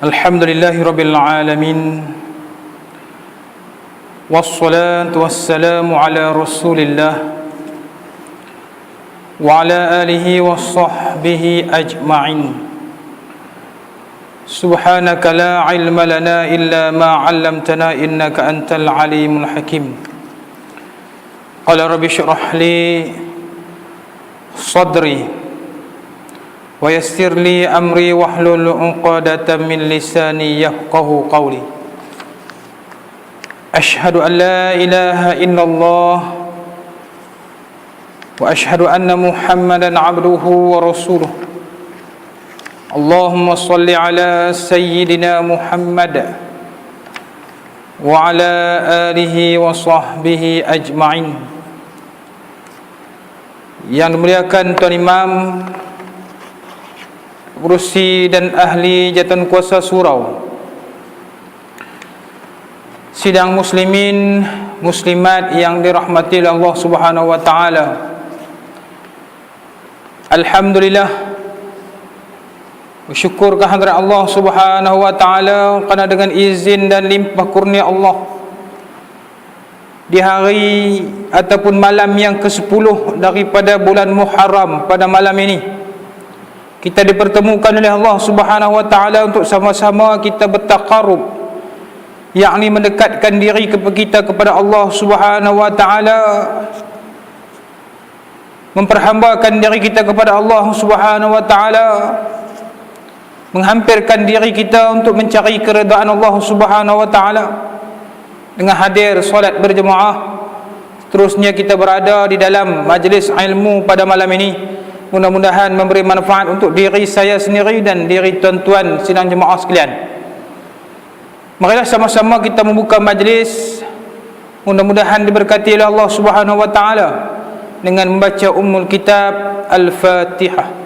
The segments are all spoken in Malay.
Alhamdulillahi Rabbil Alamin. Wassalatu wassalamu ala Rasulillah wa ala alihi wa sahbihi ajma'in. Subhanaka la ilma lana illa ma 'allamtana innaka antal alimul hakim. Qala rabbi shrah li sadri wa yassir li amri wahlul 'uqdatam min lisani yafqahu qawli. Ashhadu an la ilaha illallah wa ashhadu anna Muhammadan 'abduhu wa rasuluh. Allahumma shalli ala sayyidina Muhammad wa ala alihi wa sahbihi ajma'in. Yang dimuliakan Tuan Imam, Pengerusi dan ahli jawatan kuasa surau, sidang muslimin muslimat yang dirahmati Allah Subhanahu wa taala. Alhamdulillah, bersyukur kehadirat Allah Subhanahu wa taala kerana dengan izin dan limpah kurnia Allah, di hari ataupun malam yang ke-10 daripada bulan Muharram, pada malam ini kita dipertemukan oleh Allah Subhanahu wa taala untuk sama-sama kita bertaqarrub, yakni mendekatkan diri kita kepada Allah Subhanahu wa taala, memperhambakan diri kita kepada Allah Subhanahu wa taala, menghampirkan diri kita untuk mencari keredaan Allah Subhanahu wa taala dengan hadir solat berjemaah. Seterusnya kita berada di dalam majlis ilmu pada malam ini, mudah-mudahan memberi manfaat untuk diri saya sendiri dan diri tuan-tuan sidang jemaah sekalian. Marilah sama-sama kita membuka majlis, mudah-mudahan diberkati oleh Allah Subhanahu wa taala dengan membaca ummul kitab Al-Fatihah.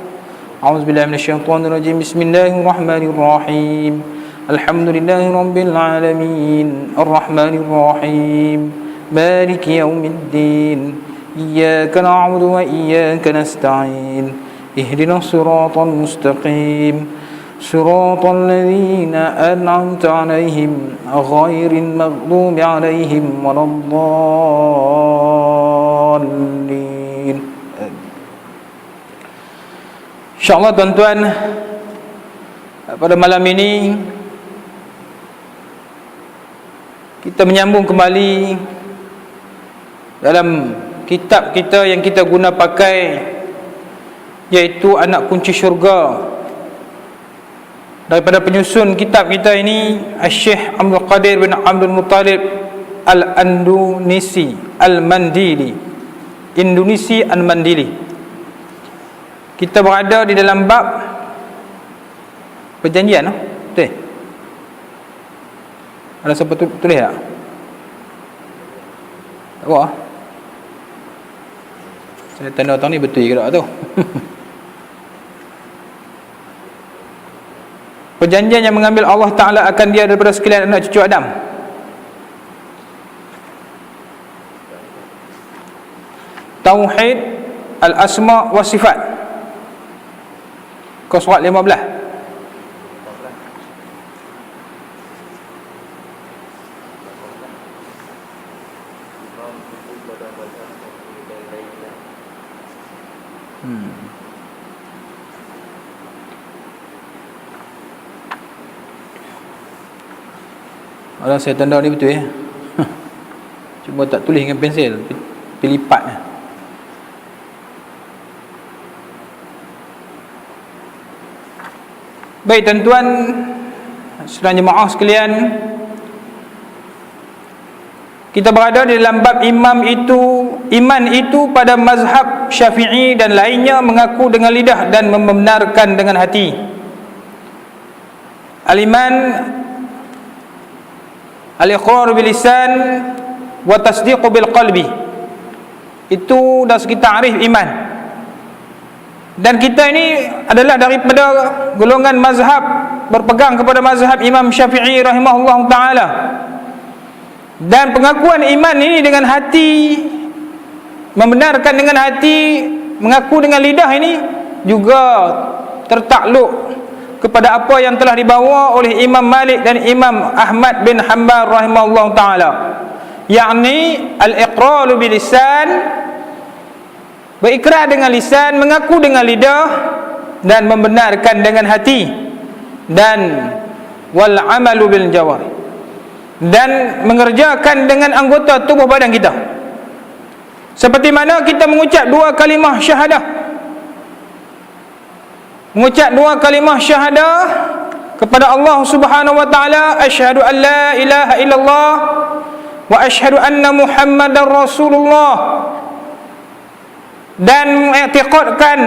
A'udzubillahi minasyaitonir rajim. Bismillahirrahmanirrahim. Alhamdulillahirabbil alamin. Arrahmanir rahim. Maliki yaumiddin. إياك نعبد وإياك نستعين اهدنا الصراط المستقيم صراط الذين أنعمت عليهم غير المغضوب عليهم ولا الضالين. InsyaAllah tuan-tuan, pada malam ini kita menyambung kembali dalam kitab kita yang kita guna pakai, iaitu Anak Kunci Syurga, daripada penyusun kitab kita ini Syekh Abdul Qadir bin Abdul Muttalib Al-Andunisi Al-Mandili, Indonesi Al-Mandili. Kita berada di dalam bab perjanjian. Betul? Ada siapa tulis tak? Tak apa. Saya tanda tahun ni betul ke tak tu? Perjanjian yang mengambil Allah Ta'ala akan dia daripada sekalian anak cucu Adam. Tauhid Al-Asma' wa Sifat. Kau surat 15. Alah, saya tanda ni betul ya. Cuma tak tulis dengan pensel, pelipat. Baik tuan-tuan sedang jemaah sekalian, kita berada di dalam bab iman itu pada mazhab Syafi'i dan lainnya mengaku dengan lidah dan membenarkan dengan hati. Al-iman al-iqrar bil lisan wa tasdiq bil qalbi. Itu dah segi ta'rif iman. Dan kita ini adalah daripada golongan mazhab, berpegang kepada mazhab Imam Syafi'i rahimahullah ta'ala. Dan pengakuan iman ini dengan hati, membenarkan dengan hati, mengaku dengan lidah ini juga tertakluk kepada apa yang telah dibawa oleh Imam Malik dan Imam Ahmad bin Hanbal rahimahullah taala, yakni al-iqraru bil lisan, berikrar dengan lisan, mengaku dengan lidah, dan membenarkan dengan hati, dan wal amalu bil jawari, dan mengerjakan dengan anggota tubuh badan kita. Seperti mana kita mengucap dua kalimah syahadah, mengucap dua kalimah syahadah kepada Allah Subhanahu wa taala, asyhadu an la ilaha illallah wa asyhadu anna Muhammadar Rasulullah, dan mengiktikadkan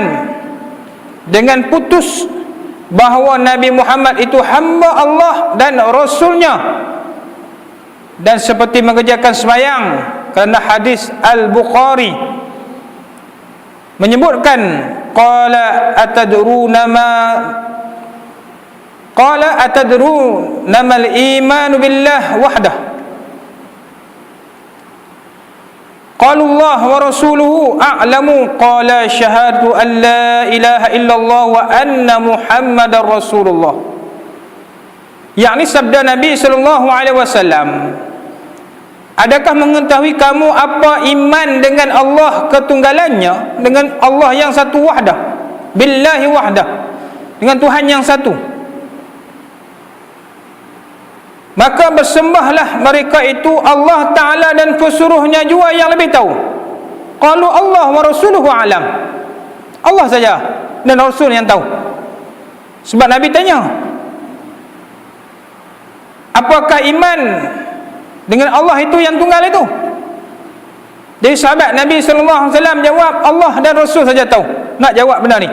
dengan putus bahawa Nabi Muhammad itu hamba Allah dan Rasulnya, dan seperti mengerjakan sembahyang, kerana hadis Al-Bukhari menyebutkan qala atadruna mal iman billah wahdah, qalu Allah wa rasuluhu a'lamu, qala syahadatu an la ilaha illallah wa anna Muhammadar Rasulullah. Yakni sabda Nabi sallallahu alaihi wasallam, adakah mengetahui kamu apa iman dengan Allah ketunggalannya, dengan Allah yang satu wahdah, billahi wahdah, dengan Tuhan yang satu? Maka bersembahlah mereka itu Allah Ta'ala dan pesuruhnya jua yang lebih tahu. Qalu Allah wa rasuluhu alam, Allah saja dan Rasul yang tahu. Sebab Nabi tanya, apakah iman dengan Allah itu yang tunggal itu? Jadi sahabat Nabi SAW jawab, Allah dan Rasul saja tahu. Nak jawab benar ni,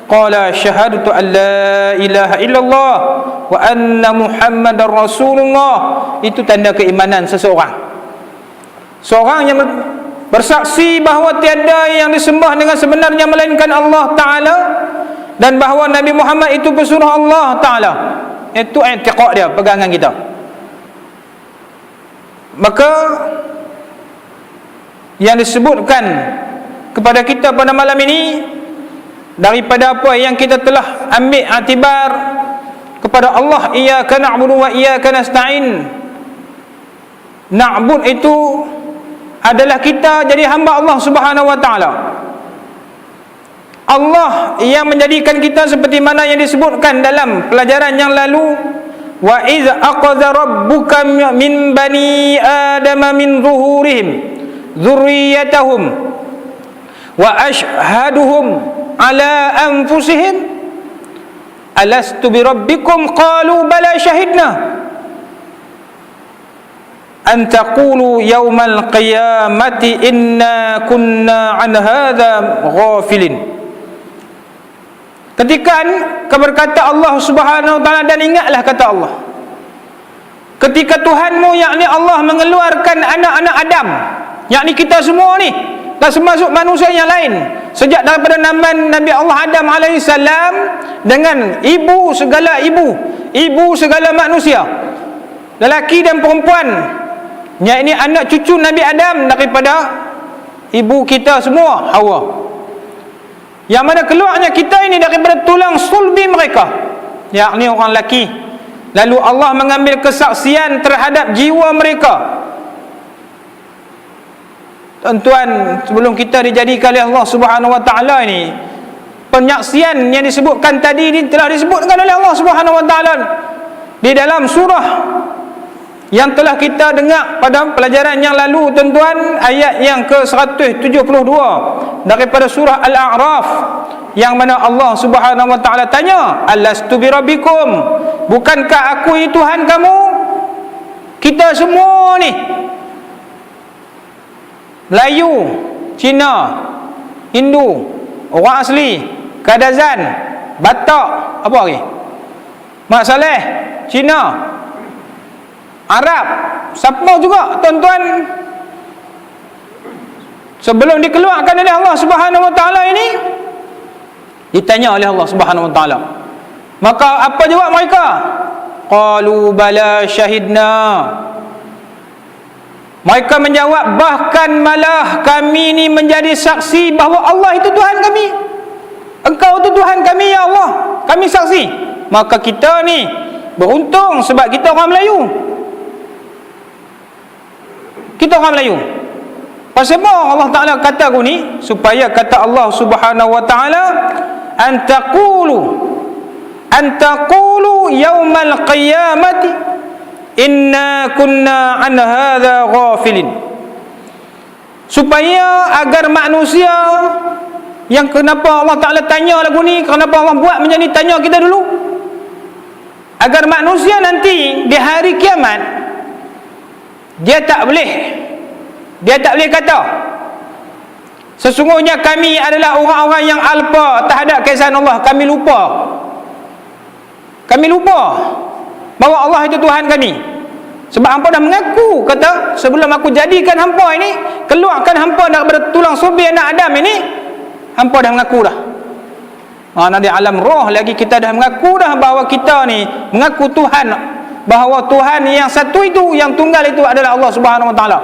qala syahadatu an la ilaha illallah wa anna Muhammadar Rasulullah. Itu tanda keimanan seseorang. Seorang yang bersaksi bahawa tiada yang disembah dengan sebenarnya melainkan Allah Ta'ala, dan bahawa Nabi Muhammad itu pesuruh Allah Ta'ala. Itu i'tiqad dia, pegangan kita. Maka yang disebutkan kepada kita pada malam ini, daripada apa yang kita telah ambil iktibar kepada Allah, iyyaka na'budu wa iyyaka nasta'in. Na'bud itu adalah kita jadi hamba Allah Subhanahu wa taala. Allah yang menjadikan kita seperti mana yang disebutkan dalam pelajaran yang lalu, wa iz aqadha rabbuka min bani adama min zuhurihim dzurriyyatahum wa ashhaduhum ala anfusihim alastu bi rabbikum qalu bala syahidna an taqulu yaumal qiyamati inna kunna an hadza ghafilin. Ketika berkata Allah Subhanahu wa taala, dan ingatlah kata Allah, ketika Tuhanmu yakni Allah mengeluarkan anak-anak Adam, yakni kita semua ni, tak termasuk manusia yang lain, sejak daripada Nabi Allah Adam alaihissalam, dengan ibu segala manusia, lelaki dan perempuan, yakni anak cucu Nabi Adam daripada ibu kita semua, Hawa, yang mana keluarnya kita ini daripada tulang sulbi mereka, yakni orang lelaki. Lalu Allah mengambil kesaksian terhadap jiwa mereka. Tuan-tuan, sebelum kita dijadikan oleh Allah Subhanahu wa taala ini, penyaksian yang disebutkan tadi ini telah disebutkan oleh Allah Subhanahu wa taala di dalam surah yang telah kita dengar pada pelajaran yang lalu, tuan-tuan, ayat yang ke-172 daripada surah Al-A'raf, yang mana Allah Subhanahu wa taala tanya, alastu bi rabbikum, bukankah aku ini Tuhan kamu? Kita semua ni, Melayu, Cina, Hindu, orang asli, Kadazan, Batak, apa lagi, Mak Saleh, Cina, Arab, siapa juga, tuan-tuan, sebelum dikeluarkan oleh Allah Subhanahu wa taala ini, ditanya oleh Allah Subhanahu wa taala. Maka apa jawab mereka? Qalu bala syahidna. Mereka menjawab, bahkan malah kami ini menjadi saksi bahawa Allah itu Tuhan kami. Engkau itu Tuhan kami, ya Allah. Kami saksi. maka kita ni beruntung sebab kita orang Melayu. Kita orang Melayu. Pasal apa Allah Ta'ala kata aku ni? Supaya kata Allah Subhanahu Wa Ta'ala, Antaqulu yawmal qiyamati inna kunna an hadha ghafilin. Supaya agar manusia, yang kenapa Allah Ta'ala tanya lagu ni, kenapa Allah buat macam ni, tanya kita dulu, agar manusia nanti di hari kiamat dia tak boleh kata sesungguhnya kami adalah orang-orang yang alpa terhadap keesaan Allah. Kami lupa bahawa Allah itu Tuhan kami. Sebab hampa dah mengaku, kata, sebelum aku jadikan hampa ini, keluarkan hampa daripada tulang subih anak Adam ini, hampa dah mengaku dah. Nanti alam roh lagi kita dah mengaku dah bahawa kita ni mengaku Tuhan, bahawa Tuhan yang satu itu, yang tunggal itu adalah Allah Subhanahu Wa Ta'ala.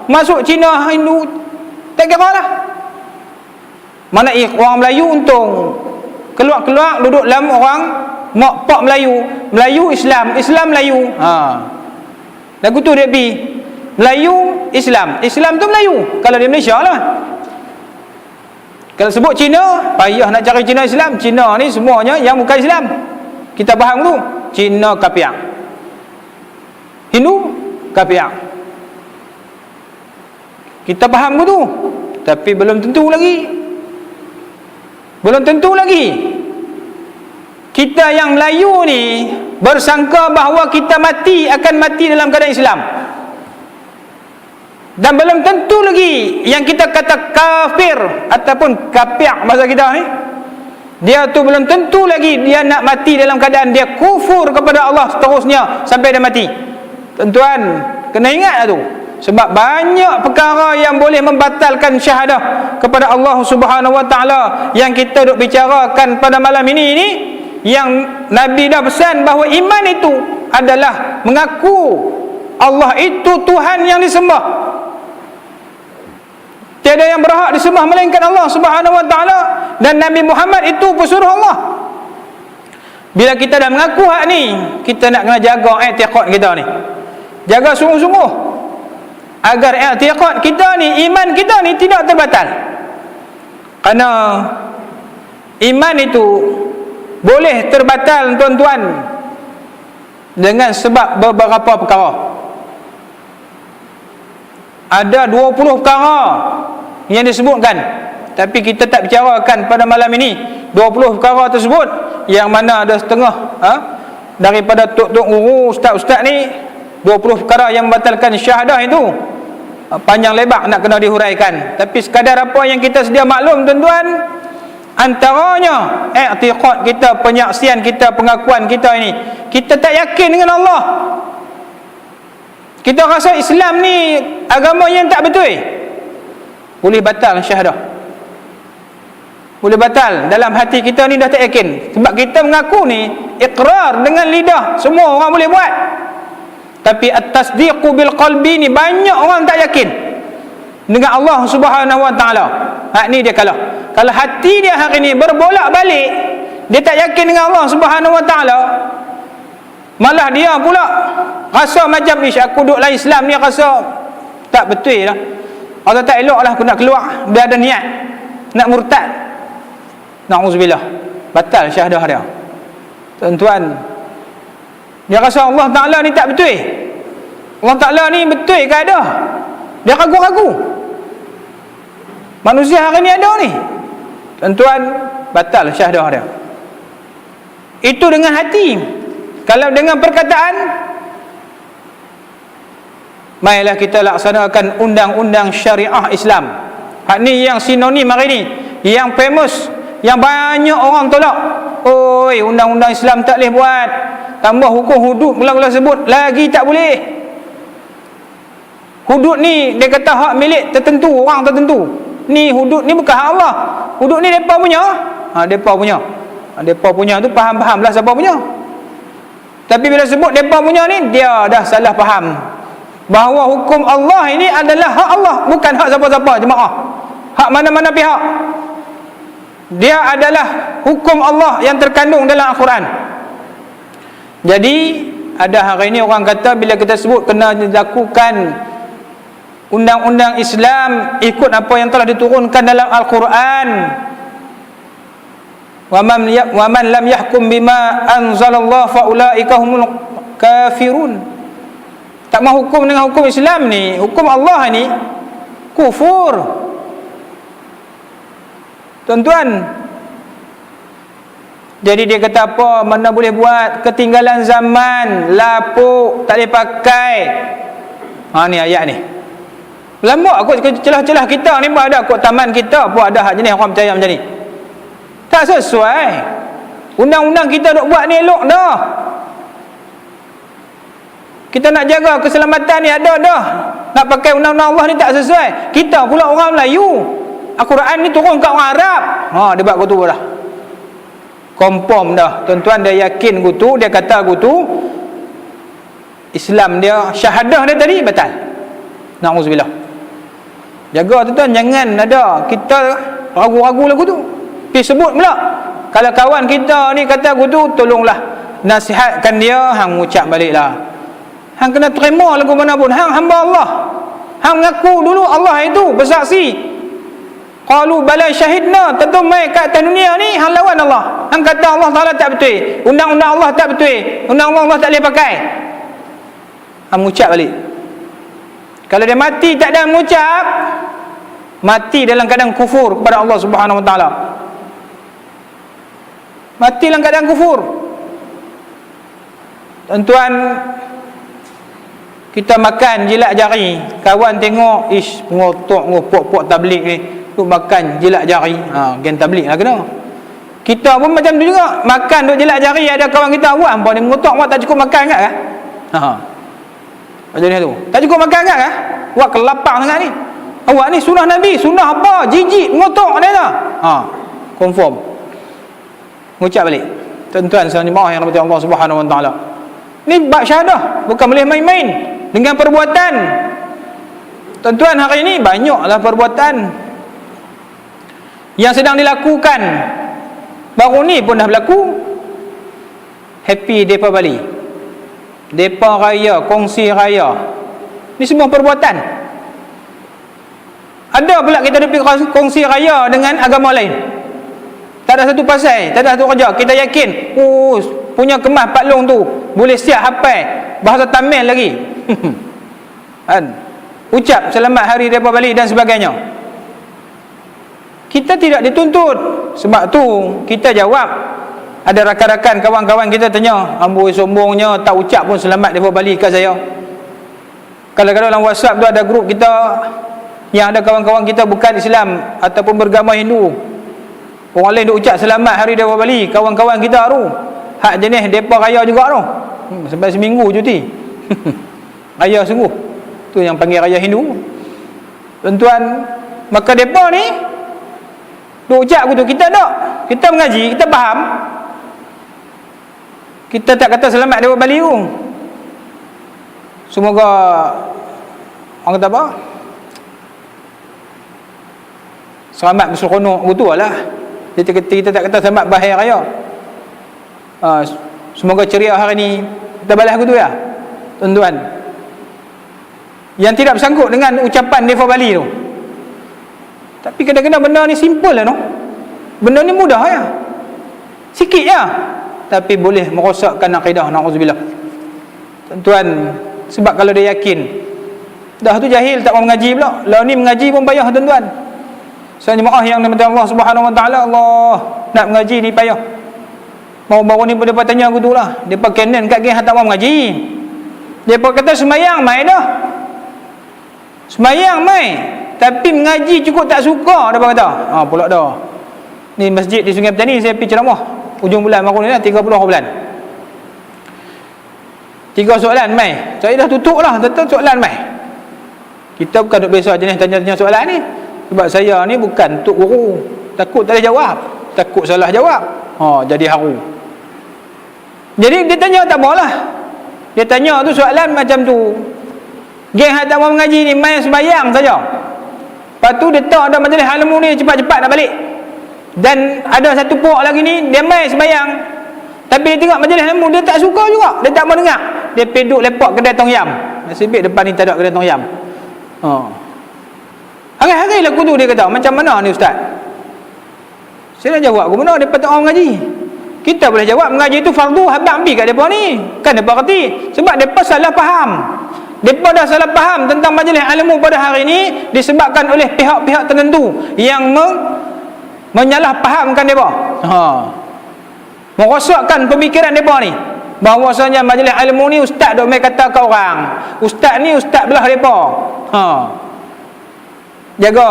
Masuk Cina, Hindu, tak kira lah. Mana orang Melayu untung, keluar duduk dalam orang Pak Melayu Islam Melayu. Lagu tu dia pergi Melayu Islam tu Melayu. Kalau di Malaysia lah, kalau sebut Cina, payah nak cari Cina Islam. Cina ni semuanya yang bukan Islam. Kita faham tu, Cina kafir, Hindu kafir. Kita faham tu, tapi belum tentu lagi. Kita yang Melayu ni bersangka bahawa kita akan mati dalam keadaan Islam. Dan belum tentu lagi yang kita kata kafir ataupun kafir bahasa kita ni, dia tu belum tentu lagi dia nak mati dalam keadaan dia kufur kepada Allah seterusnya sampai dia mati. Tuan-tuan kena ingat tu. Sebab banyak perkara yang boleh membatalkan syahadah kepada Allah Subhanahu Wa Ta'ala yang kita duk bicarakan pada malam ini, yang Nabi dah pesan bahawa iman itu adalah mengaku Allah itu Tuhan yang disembah. Tiada yang berhak disembah melainkan Allah Subhanahu Wa Ta'ala, dan Nabi Muhammad itu pesuruh Allah. Bila kita dah mengaku hak ni, kita nak kena jaga i'tiqad kita ni. Jaga sungguh-sungguh agar i'tiqad kita ni, iman kita ni tidak terbatal. Kerana iman itu boleh terbatal, tuan-tuan, dengan sebab beberapa perkara. Ada 20 perkara yang disebutkan, tapi kita tak bicarakan pada malam ini 20 perkara tersebut, yang mana ada setengah daripada tok-tok guru, ustaz-ustaz ni, 20 perkara yang membatalkan syahadah itu panjang lebar nak kena dihuraikan. Tapi sekadar apa yang kita sedia maklum, tuan-tuan, antaranya i'tiqad kita, penyaksian kita, pengakuan kita ini, kita tak yakin dengan Allah. Kita rasa Islam ni agama yang tak betul, boleh batal syahadah. Boleh batal. Dalam hati kita ni dah tak yakin. Sebab kita mengaku ni ikrar dengan lidah, semua orang boleh buat. Tapi at-tasdiqu bil qalbi ni banyak orang tak yakin dengan Allah Subhanahu Wa Ta'ala. Hak ni dia kalau hati dia hari ni berbolak-balik, dia tak yakin dengan Allah Subhanahu Wa Ta'ala, malah dia pula rasa macam aku duduk dalam Islam ni rasa tak betul lah, atau tak elok lah aku nak keluar, dia ada niat nak murtad, na'udzubillah, batal syahadah dia. Tuan-tuan, dia rasa Allah Ta'ala ni tak betul, Allah Ta'ala ni betul ke ada, dia ragu-ragu. Manusia hari ni ada ni, tuan-tuan, batal syahadah dia. Itu dengan hati. Kalau dengan perkataan, marilah kita laksanakan undang-undang syariah Islam. Hak ni yang sinonim hari ni, yang famous, yang banyak orang tolak. Oi, undang-undang Islam tak boleh buat, tambah hukum hudud mula-mula sebut lagi tak boleh. Hudud ni dia kata hak milik tertentu, orang tertentu. Ni hudud ni bukan hak Allah. Hudud ni depa punya. Depa punya. Depa punya tu faham-fahamlah siapa punya. Tapi bila sebut depa punya ni, dia dah salah faham bahawa hukum Allah ini adalah hak Allah, bukan hak siapa-siapa jemaah. Hak mana-mana pihak. Dia adalah hukum Allah yang terkandung dalam Al-Quran. Jadi ada hari ini orang kata bila kita sebut kena dilakukan undang-undang Islam ikut apa yang telah diturunkan dalam Al-Quran, wa man lam yahkum bima anzalallah fa ulaika humul kafirun. Tak mau hukum dengan hukum Islam ni, hukum Allah ni kufur. Tuan-tuan, jadi dia kata apa? Mana boleh buat, ketinggalan zaman, lapuk, tak boleh pakai. Ni ayat ni. Lama kot celah-celah kita ni pun ada kot, taman kita pun ada hak jenis orang percaya macam ni. Tak sesuai. Undang-undang kita duk buat ni elok dah. Kita nak jaga keselamatan ni ada dah. Nak pakai undang-undang Allah ni tak sesuai. Kita pula orang Melayu. Al-Quran ni turun kat orang Arab. Dia buat gitu dah. Confirm dah. Tuan-tuan dia yakin gitu, dia kata gitu. Islam dia, syahadah dia tadi batal. Na'udzubillah. Jaga tuan-tuan, jangan ada kita ragu-ragu lagu tu. Pergi sebut pula. Kalau kawan kita ni kata gitu, tolonglah nasihatkan dia, hang ucap baliklah. Hang kena terima lagu mana pun. Hang hamba Allah. Hang mengaku dulu Allah itu bersaksi. Qalu bala syahidna, tentu mai kat atas dunia ni hang lawan Allah. Hang kata Allah Taala tak betul. Undang-undang Allah tak betul. Undang-undang Allah tak boleh pakai. Hang ucap balik. Kalau dia mati tak ada mengucap, mati dalam keadaan kufur kepada Allah Subhanahu Wa Taala. Mati dalam keadaan kufur. Tuan-tuan, kita makan jilat jari, kawan tengok, ish ngotok ngopok-pok tabligh ni, tu makan jilat jari, gen tabligh lah kena. Kita pun macam tu juga, makan duk jilat jari, ada kawan kita, wah hangpa ni ngotok, wah tak cukup makan kat macam ni tu, tak cukup makan kat wah kelapang sangat ni. Awak ni sunnah Nabi, sunnah apa, jijik ngotok dia dah. Confirm. Ngucap balik. Tuan-tuan sekalian jemaah yang dirahmati Allah Subhanahu Wa Taala, ni bab syahadah, bukan boleh main-main dengan perbuatan. Tuan-tuan, hari ini banyaklah perbuatan yang sedang dilakukan. Baru ni pun dah berlaku. Happy Depa Bali, Depa Raya, kongsi raya, ni semua perbuatan. Ada pula kita pergi kongsi raya dengan agama lain, tak ada satu pasal, tak ada satu kerja. Kita yakin punya kemas Pak Long tu boleh siap hafal bahasa Tamil lagi. Ucap selamat hari Depa Bali dan sebagainya. Kita tidak dituntut. Sebab tu kita jawab. Ada rakan-rakan, kawan-kawan kita tanya, amboi sombongnya tak ucap pun selamat Depa Bali kat saya. Kadang-kadang dalam WhatsApp tu ada grup kita yang ada kawan-kawan kita bukan Islam ataupun beragama Hindu. Orang lain duk ucap selamat hari Depa Bali, kawan-kawan kita tu hak jenis Depa Raya juga tu. Sampai seminggu cuti. Raya sungguh. Tu yang panggil Raya Hindu. Tuan-tuan, maka depa ni duk ucap gitu, kita tak. Kita mengaji, kita faham. Kita tak kata selamat Depa Bali tu. Semoga orang kata apa? Selamat berseronok gitu lah. Kita tak kata selamat bahaya raya. Semoga ceria hari ni. Kita balas gitu ya, tuan-tuan. Yang tidak bersangkut dengan ucapan Depa Bali tu. Tapi kadang-kadang benda ni simple lah no. Benda ni mudah ya, sikit ya, tapi boleh merosakkan akidah. Na'udzubillah. Tuan-tuan, sebab kalau dia yakin dah tu jahil tak mau mengaji pula. Lah ni mengaji pun payah tuan-tuan. Saya jemaah yang dirahmati Allah Subhanahu Wa Taala, Allah nak mengaji ni payah. Baru-baru ni pun depa tanya aku tu lah, depa canon kat geng tak mau mengaji. Depa kata semayang mai dah. Semayang mai, tapi mengaji cukup tak suka, depa kata. Pula dah. Ni masjid di Sungai Petani saya pergi ceramah hujung bulan baru ni lah, 30 bulan. 3 soalan mai. Saya dah tutup lah, tetap soalan mai. Kita bukan duk biasa jenis tanya-tanya soalan ni. Sebab saya ni bukan tok guru. Takut tak ada jawab, takut salah jawab. Jadi haru. Jadi dia tanya tak maulah. Dia tanya tu soalan macam tu. Geng hak tak mau mengaji ni main sembahyang saja. Lepas tu dia tak ada majlis ilmu ni cepat-cepat nak balik. Dan ada satu puak lagi ni dia main sembahyang. Tapi dia tengok majlis ilmu, dia tak suka juga, dia tak mau dengar. Dia pergi duduk lepak kedai tong yam. Nasib baik depan ni tak ada kedai tong yam. Hari-hari lagu tu dia kata, macam mana ni ustaz? Saya nak jawab, ke mana dia patut orang mengaji? Kita boleh jawab, mengaji itu fardu habaq bi kat depa ni. Kan depa kerti. Sebab depa salah faham. Depa dah salah faham tentang majlis ilmu pada hari ini disebabkan oleh pihak-pihak tertentu yang menyalah fahamkan depa. Merosakkan pemikiran depa ni. Bahawasanya majlis ilmu ni ustaz dok mai kata kat orang. Ustaz ni ustaz belah depa. Jaga.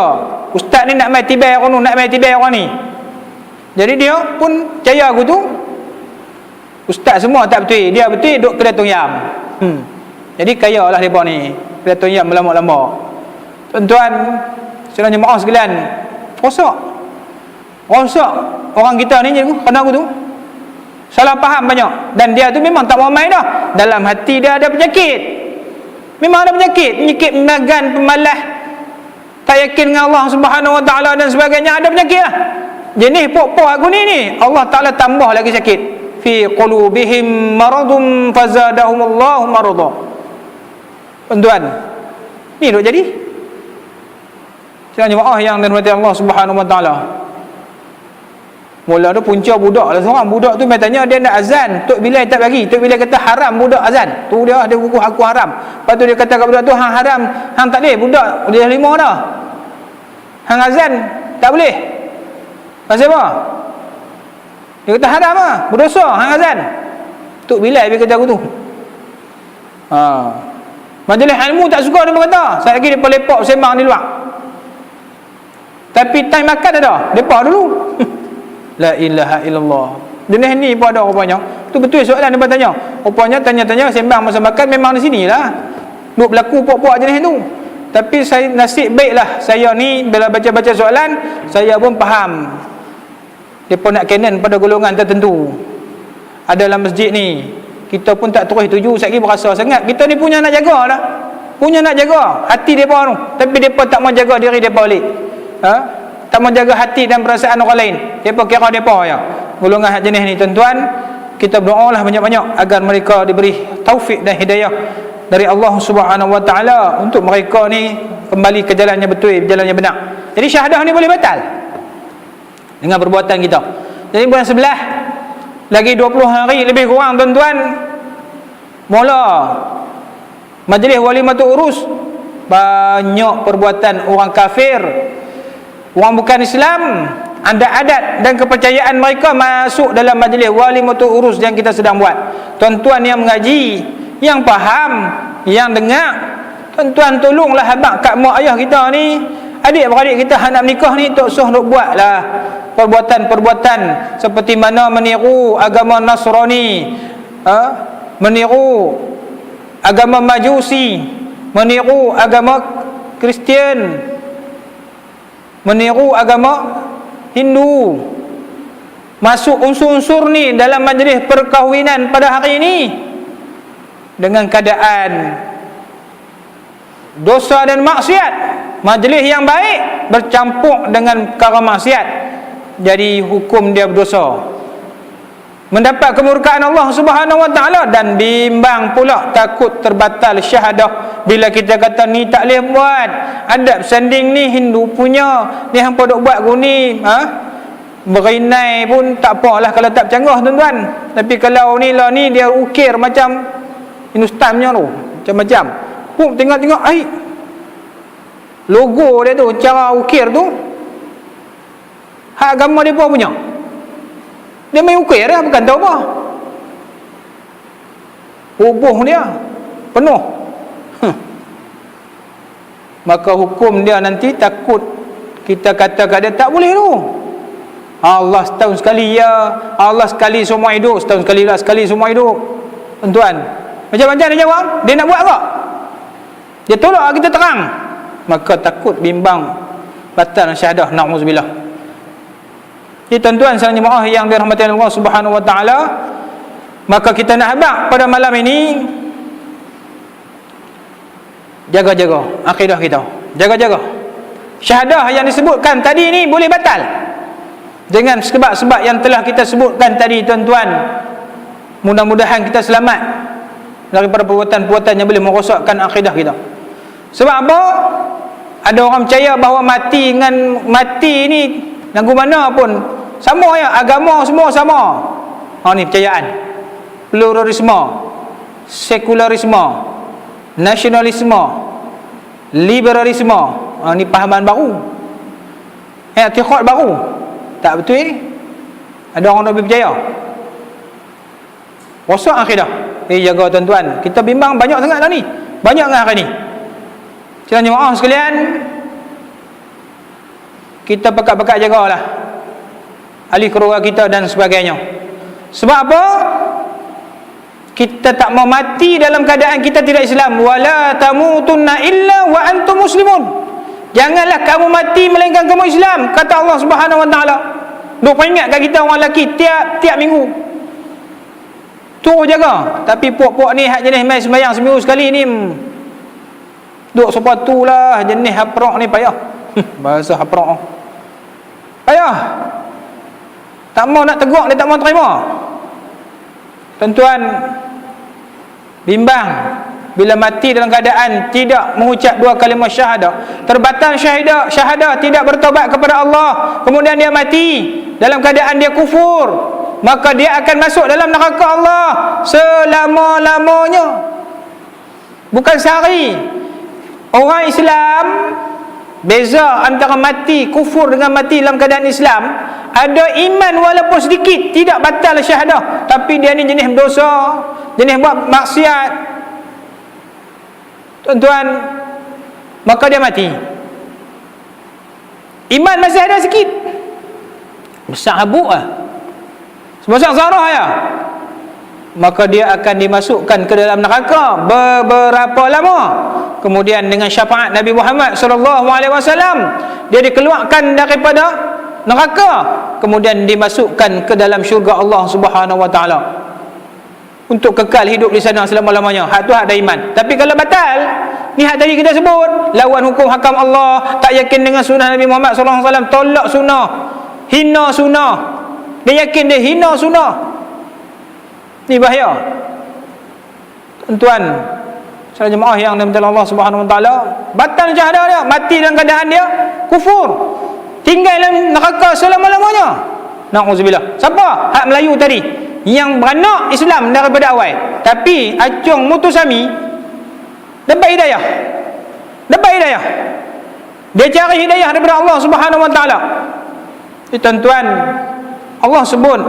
Ustaz ni nak mai tibai orang ni, nak mai tibai orang ni. Jadi dia pun percaya aku tu ustaz semua tak betul. Dia betul duk kedai tong yam. Jadi kayalah depa ni. Kedai tong yam lama-lama. Tuan-tuan, sedang jemaah sekalian, rosak orang kita ni kena aku tu. Salah faham banyak. Dan dia tu memang tak mau main dah. Dalam hati dia ada penyakit. Memang ada penyakit menagan, pemalas, tak yakin dengan Allah Subhanahu Wa Taala dan sebagainya. Ada penyakit lah. Jenis pok-pok aku ni Allah Ta'ala tambah lagi sakit. Fi qulubihim maradun fazadahumullahu marada. Tuan-tuan, ni duk jadi. Sedang jemaah yang dirahmati Allah Subhanahu Wa Taala. Mula tu punca budak lah seorang. Budak tu mai tanya, dia nak azan, Tok Bilal tak bagi. Tok Bilal kata haram budak azan. Tu dia buku aku haram. Lepas tu dia kata kat budak tu, hang haram, hang tak boleh, budak dia 5 dah. Hang azan tak boleh. Pasal apa? Dia kata haram lah, berdosa hang azan. Tok Bilal dia kata aku tu. Majlis ilmu tak suka dia berkata. Saya lagi depa lepak sembang di luar. Tapi time makan ada, depa dulu. La ilaha illallah. Jenis ni pun ada rupanya. Tu betul soalan dia bertanya. Rupanya tanya-tanya sembang masa makan memang di sinilah. Duk berlaku pok-pok jenis tu. Tapi saya nasib baiklah saya ni bila baca-baca soalan, saya pun faham. Depa nak canon pada golongan tertentu. Ada dalam masjid ni, kita pun tak terus tuju, sekali berasa sangat. Kita ni punya nak jaga dah. Punya nak jaga hati depa tu. Tapi depa tak mau jaga diri depa balik. Tak mau jaga hati dan perasaan orang lain. Depa kira depa ya. Golongan jenis ni tuan-tuan, kita berdoalah banyak-banyak agar mereka diberi taufik dan hidayah dari Allah Subhanahu Wa Taala untuk mereka ni kembali ke jalannya betul, jalannya benar. Jadi syahadah ni boleh batal dengan perbuatan kita. Jadi bulan 11 lagi 20 hari lebih kurang tuan-tuan, mula majlis walimatul urus. Banyak perbuatan orang kafir, orang bukan Islam, adat-adat dan kepercayaan mereka masuk dalam majlis walimatul urus yang kita sedang buat. Tuan-tuan yang mengaji, yang faham, yang dengar, tuan-tuan tolonglah habaq kat mak ayah kita ni, adik-beradik kita nak menikah ni, tak usah nak buatlah perbuatan-perbuatan seperti mana meniru agama Nasrani, meniru agama Majusi, meniru agama Kristian, meniru agama Hindu. Masuk unsur-unsur ni dalam majlis perkahwinan pada hari ini dengan keadaan dosa dan maksiat. Majlis yang baik bercampur dengan perkara maksiat, jadi hukum dia berdosa, mendapat kemurkaan Allah Subhanahu Wa Taala, dan bimbang pula takut terbatal syahadah bila kita kata ni tak boleh buat. Adab sanding ni Hindu punya, ni hangpa dok buat guni, berinai pun tak apalah kalau tak canggah tuan-tuan. Tapi kalau ni lah ni dia ukir macam Hindustan punya tu, macam-macam. Tengok-tengok logo dia tu, cara ukir tu hak agama dia pun punya. Dia main ukir lah, bukan tahu apa. Bubuh dia penuh. Maka hukum dia nanti takut kita kata kat dia tak boleh tu. Allah setahun sekali ya, Allah sekali semua hidup, setahun sekali lah, sekali semua hidup. Tuan-tuan, macam-macam dia jawab, dia nak buat tak? Dia tolak kita terang. Maka takut bimbang batal syahadah, na'udzubillah. Jadi tuan-tuan sekalian jemaah yang dirahmati Allah Subhanahu Wa Taala, maka kita nak habaq pada malam ini, jaga-jaga akidah kita, jaga-jaga. Syahadah yang disebutkan tadi ni boleh batal dengan sebab-sebab yang telah kita sebutkan tadi tuan-tuan. Mudah-mudahan kita selamat daripada perbuatan-perbuatan yang boleh merosakkan akidah kita. Sebab apa? Ada orang percaya bahawa mati ni lagu mana pun sama ya, agama semua sama. Ni percayaan. Pluralisme, sekularisme, nasionalisme, liberalisme. Ni pahaman baru. I'tiqad baru. Tak betul ni. Ada orang lebih percaya. Rosak akidah. Jaga tuan-tuan. Kita bimbang banyak sangat dah ni. Banyak dengan hari ni. Jangan jemaah sekalian, kita pekat-pekat jagalah ahli keluarga kita dan sebagainya. Sebab apa? Kita tak mau mati dalam keadaan kita tidak Islam. Wala tamutunna illa wa antum muslimun. Janganlah kamu mati melainkan kamu Islam, kata Allah Subhanahu wa taala. Duk peringatkan kita orang lelaki tiap minggu. Tu jaga. Tapi puak-puak ni hak jenis mai sembahyang seminggu sekali ni, duk sepatu lah jenis haprok ni payah. Bahasa haprok payah. Tak mau nak tegur, dia tak mau terima. Tuan-tuan, bimbang bila mati dalam keadaan tidak mengucap dua kalimah syahadah, terbatal syahadah, tidak bertobat kepada Allah, kemudian dia mati dalam keadaan dia kufur, maka dia akan masuk dalam neraka Allah selama-lamanya. Bukan sehari. Orang Islam, beza antara mati kufur dengan mati dalam keadaan Islam, ada iman walaupun sedikit, tidak batal syahadah, tapi dia ni jenis berdosa, jenis buat maksiat, tuan-tuan, maka dia mati. Iman masih ada sikit, besar habuk sebesar zarah ya, maka dia akan dimasukkan ke dalam neraka beberapa lama. Kemudian dengan syafaat Nabi Muhammad SAW, dia dikeluarkan daripada neraka, kemudian dimasukkan ke dalam syurga Allah Subhanahu wa taala untuk kekal hidup di sana selama-lamanya. Hak tu hak ada iman. Tapi kalau batal, ni hak tadi kita sebut, lawan hukum hakam Allah, tak yakin dengan sunnah Nabi Muhammad SAW, tolak sunnah, hina sunnah, dia yakin dia hina sunnah, ni bahaya. Tuan-tuan, saudara jemaah yang dirahmati Allah Subhanahu wa taala, batal syahadah dia, mati dalam keadaan dia kufur, tinggal dalam neraka selama-lamanya. Nauzubillah. Siapa? Hak Melayu tadi yang beranak Islam daripada awal, tapi acung mutusami dapat hidayah. Dia cari hidayah daripada Allah Subhanahu wa taala. Tuan-tuan, Allah sebut,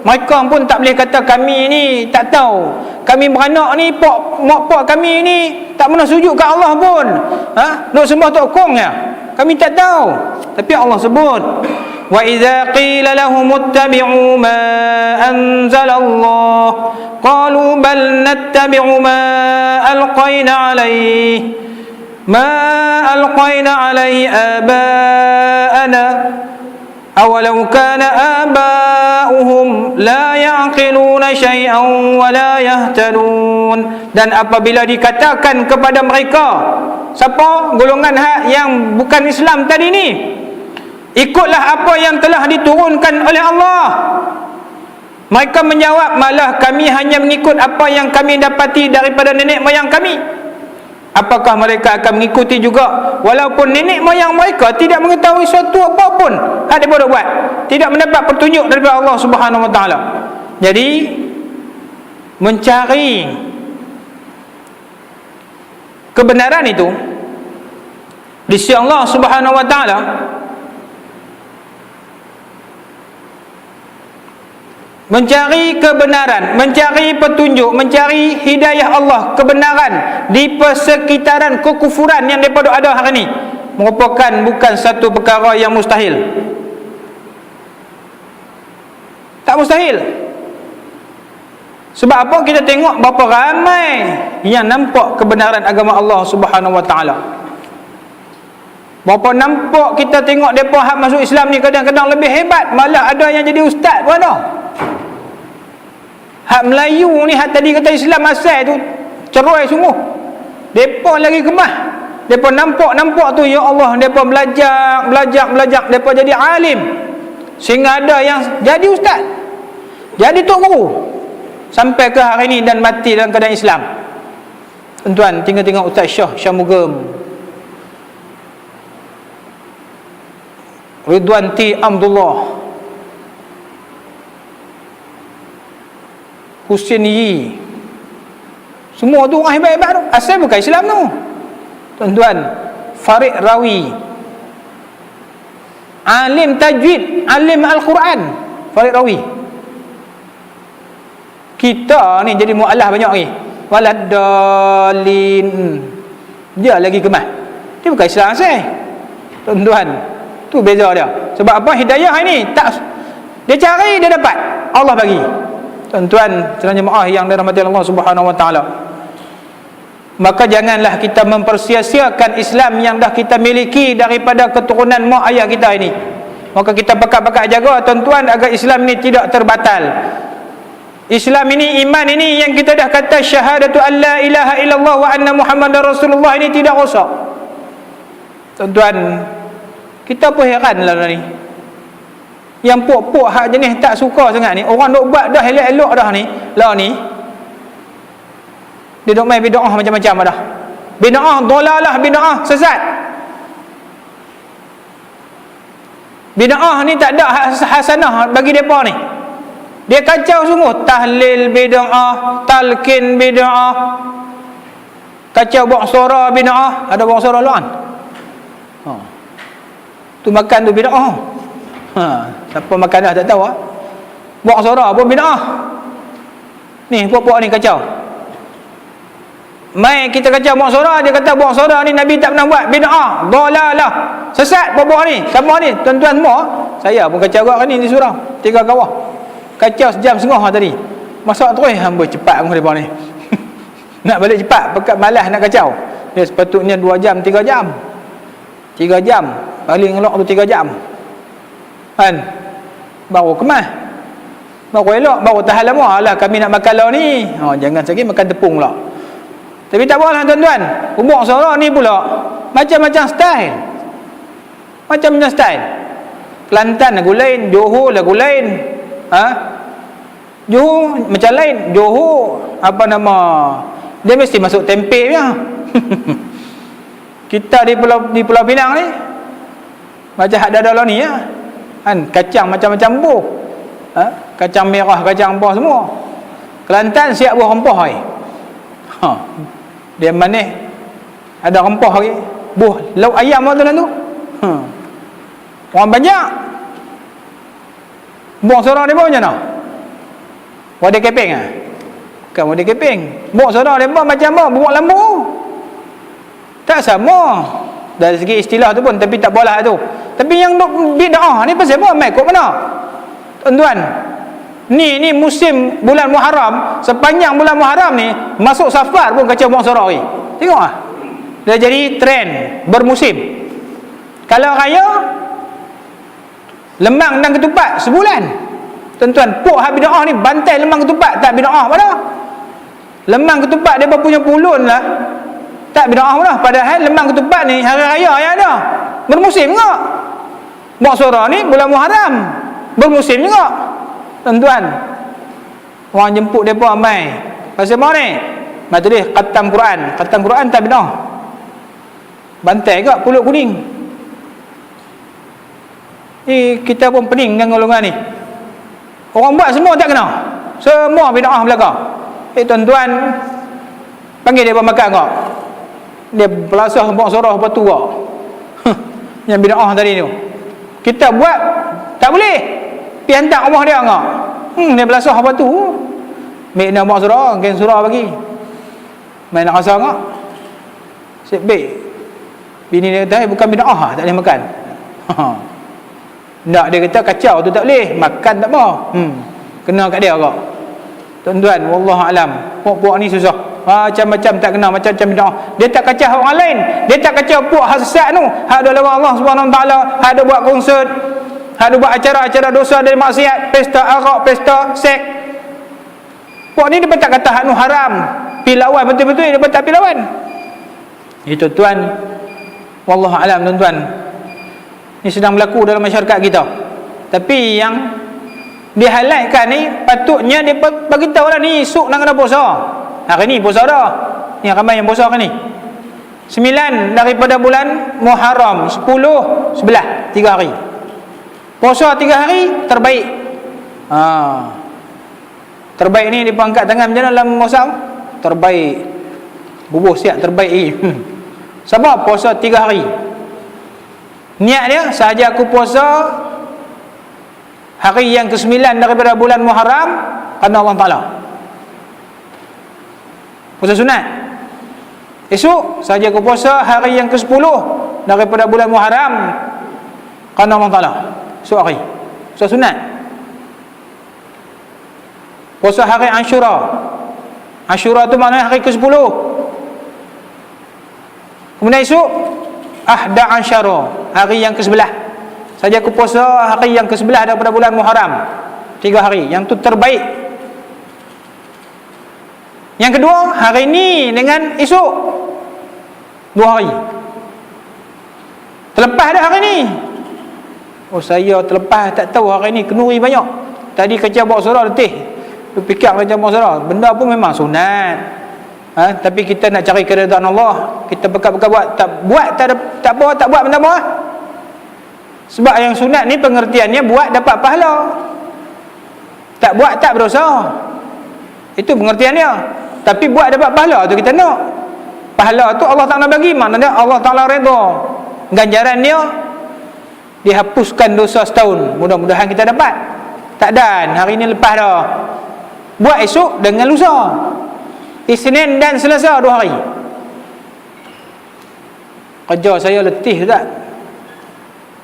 mereka pun tak boleh kata kami ni tak tahu, kami beranak ni mak pak kami ni tak pernah sujud ke Allah pun, nak sembah tok kong ya, kami tak tahu. Tapi Allah sebut, wa idza qila lahum ittabi'u ma anzala Allah qalu bal nattabi'u ma alqayna alayhi aba'ana awalau kana aba'uhum la ya'qiluna syai'an wa la yahtadun. Dan apabila dikatakan kepada mereka, siapa golongan hak yang bukan Islam tadi ni, ikutlah apa yang telah diturunkan oleh Allah, mereka menjawab, malah kami hanya mengikut apa yang kami dapati daripada nenek moyang kami. Apakah mereka akan mengikuti juga walaupun nenek moyang mereka tidak mengetahui suatu apapun hak mereka buat, tidak mendapat petunjuk daripada Allah Subhanahu wa taala. Jadi mencari kebenaran itu di sisi Allah Subhanahu wa taala, mencari kebenaran, mencari petunjuk, mencari hidayah Allah, kebenaran di persekitaran kekufuran yang daripada ada hari ini, merupakan bukan satu perkara yang mustahil. Tak mustahil. Sebab apa? Kita tengok berapa ramai yang nampak kebenaran agama Allah Subhanahu wa taala. Berapa nampak kita tengok mereka hak masuk Islam ni kadang-kadang lebih hebat, malah ada yang jadi ustaz pun ada. Hak Melayu ni, hak tadi kata Islam asal tu cerai sungguh, mereka lagi kemah. Mereka nampak tu, ya Allah, mereka belajar, mereka jadi alim, sehingga ada yang jadi ustaz, jadi tok guru. sampai ke hari ini dan mati dalam keadaan Islam. Tuan-tuan, tinggal tengok Ustaz Syah Syamugam, Ridwan T. Abdullah, Husin Yi, semua tu orang hebat-hebat tu, asal bukan Islam tu. Tuan-tuan, Farid Rawi, alim tajwid, alim Al-Quran, Farid Rawi. Kita ni jadi mu'alaf banyak lagi, waladdallin, dia lagi kemah, dia bukan Islam asal. Tuan-tuan, tu beza dia. Sebab apa? Hidayah ini tak, dia cari, dia dapat, Allah bagi. Tuan-tuan, sekalian jemaah yang dirahmati Allah Subhanahu wa taala, maka janganlah kita mempersia-siakan Islam yang dah kita miliki daripada keturunan mak ayah kita ini. Maka kita pekat-pekat jaga, tuan-tuan, agar Islam ini tidak terbatal. Islam ini, iman ini yang kita dah kata syahadatu an la ilaha illallah wa anna Muhammadar Rasulullah ini tidak rosak. Tuan-tuan, kita pun heran lah ni, yang puak-puak hak jenis tak suka sangat ni, orang duk buat dah elok-elok dah ni, lah ni dia duk main bid'ah macam-macam dah. Bid'ah dolalah, bid'ah sesat. Bid'ah ni tak ada hasanah bagi depa ni. Dia kacau sungguh, tahlil bid'ah, talqin bid'ah, kacau buang suara bid'ah, ada buang suara lawan. Tu makan tu bid'ah. Siapa makan dah tak tahu ah. Buang suara pun bid'ah. Ni puak-puak ni kacau. Mai kita kacau buang suara, dia kata buang suara ni Nabi tak pernah buat, bid'ah, dolalah, sesat puak-puak ni. Siapa ni? Tuan-tuan semua, saya pun kacau kat ni di surau, 3 kawah. Kacau sejam setengah tadi. Masak terus hamba cepat dengan depa ni. Nak balik cepat, pekat malas nak kacau. Dia sepatutnya 2 jam, 3 jam. 3 jam, paling elok tu 3 jam. Kan? Baru kemas. Baru elok, baru tahan lama. Alah, kami nak makan lah ni. Jangan sekali makan tepung pula. Tapi tak apalah tuan-tuan, buang suara ni pula macam-macam style. Macam-macam style. Kelantan lagu lain, Johor lagu lain. Johor macam lain, Johor apa nama, dia mesti masuk tempe punya. Kita di Pulau Pinang ni macam hak dada ni ya. Kan kacang macam-macam buah. Kacang merah, kacang apa semua. Kelantan siap buah rempah ai. Dia manis, ada rempah lagi. Buah lauk ayam tu tu. Orang banyak. Buang suara dia pun macam mana? Wadah keping ah? Bukan wadah keping. Buang suara dia pun macam apa? Buang lambu. Tak sama. Dari segi istilah tu pun, tapi tak boleh tu. Tapi yang bid'ah ni pasal apa? Mai kok mana? Tuan-tuan, ni musim bulan Muharram, sepanjang bulan Muharram ni masuk Safar pun kacau buang suara ni. Tengok ah. Dia jadi trend bermusim. Kalau raya lemang dan ketupat sebulan. Tuan-tuan, pok hak bid'ah ni bantai lemang ketupat, tak bid'ah pada. Lemang ketupat dia punya pulun lah, tak bid'ah dah. Padahal lemang ketupat ni hari raya yang ada. Bermusim juga. Buang suara ni bulan Muharram, bermusim juga. Tuan-tuan, orang jemput depa mai pasal apa ni? Majlis khatam Quran. Khatam Quran tak bid'ah. Bantai ke pulut kuning. Kita pun pening dengan golongan ni. Orang buat semua tak kena. Semua bid'ah belaka. Tuan-tuan, panggil depa makan kau. Dia belasah buang suara apa tu kau. Yang bid'ah tadi tu. Kita buat tak boleh. Pergi hantar rumah dia enggak. Dia belasah apa tu. Mek nak buang surah, gen surah bagi. Main nak rasa enggak? Sip baik. Bini dia kata, bukan bid'ah, tak boleh makan. Tak, dia kata kacau tu tak boleh. Makan tak apa. Kena kat dia kok. Tuan-tuan, wallahu alam. Puak-puak ni susah. Macam-macam tak kena, macam-macam bid'ah. Dia tak kacau orang lain. Dia tak kacau puak hasad tu. Hak ada lawan Allah Subhanahu Wa Taala, hak ada buat konsert, hak ada buat acara-acara dosa dan maksiat, pesta arak, pesta seks. Puak ni dia tak kata hak nu haram. Pi lawan betul-betul dia tak pi lawan. Itu tuan, wallahu alam tuan-tuan. Ini sedang berlaku dalam masyarakat kita. Tapi yang dihalalkan ni, patutnya dia bagi tahu lah ni esok nak kena puasa. Hari ni puasa dah. Ni ramai yang puasa hari ni. 9 daripada bulan Muharram, 10, 11, 3 hari. Puasa 3 hari terbaik. Terbaik ni dia angkat tangan macam mana dalam puasa? Terbaik. Bubuh siap terbaik. Sabar puasa 3 hari. Niat dia sahaja aku puasa hari yang ke-9 daripada bulan Muharram kerana Allah Ta'ala. Puasa sunat. Esok sahaja aku puasa hari yang ke-10 daripada bulan Muharram kerana Allah Ta'ala. Esok hari puasa sunat. Puasa hari Ashura. Ashura tu maknanya hari ke-10. Kemudian esok Ahda Ashara, hari yang ke-11. Saja aku puasa hari yang ke-11 daripada bulan Muharram, 3 hari. Yang tu terbaik. Yang kedua, hari ni dengan esok 2 hari. Terlepas dah hari ni. Oh, saya terlepas, tak tahu hari ni kenuri banyak. Tadi kerja bawa surah letih. Tu fikir kerja bawa surah. Benda pun memang sunat. Tapi kita nak cari keridaan Allah. Kita bekat-bekat buat. Tak buat tak buat benda apa. Sebab yang sunat ni pengertiannya buat dapat pahala. Tak buat tak berdosa. Itu pengertiannya. Tapi buat dapat pahala tu kita nak. Pahala tu Allah Ta'ala bagi. Maknanya Allah Ta'ala redha. Ganjaran dia dihapuskan dosa setahun. Mudah-mudahan kita dapat. Tak dan hari ni lepas dah. Buat esok dengan lusa. Isnin dan Selasa 2 hari. Kerja saya letih tak?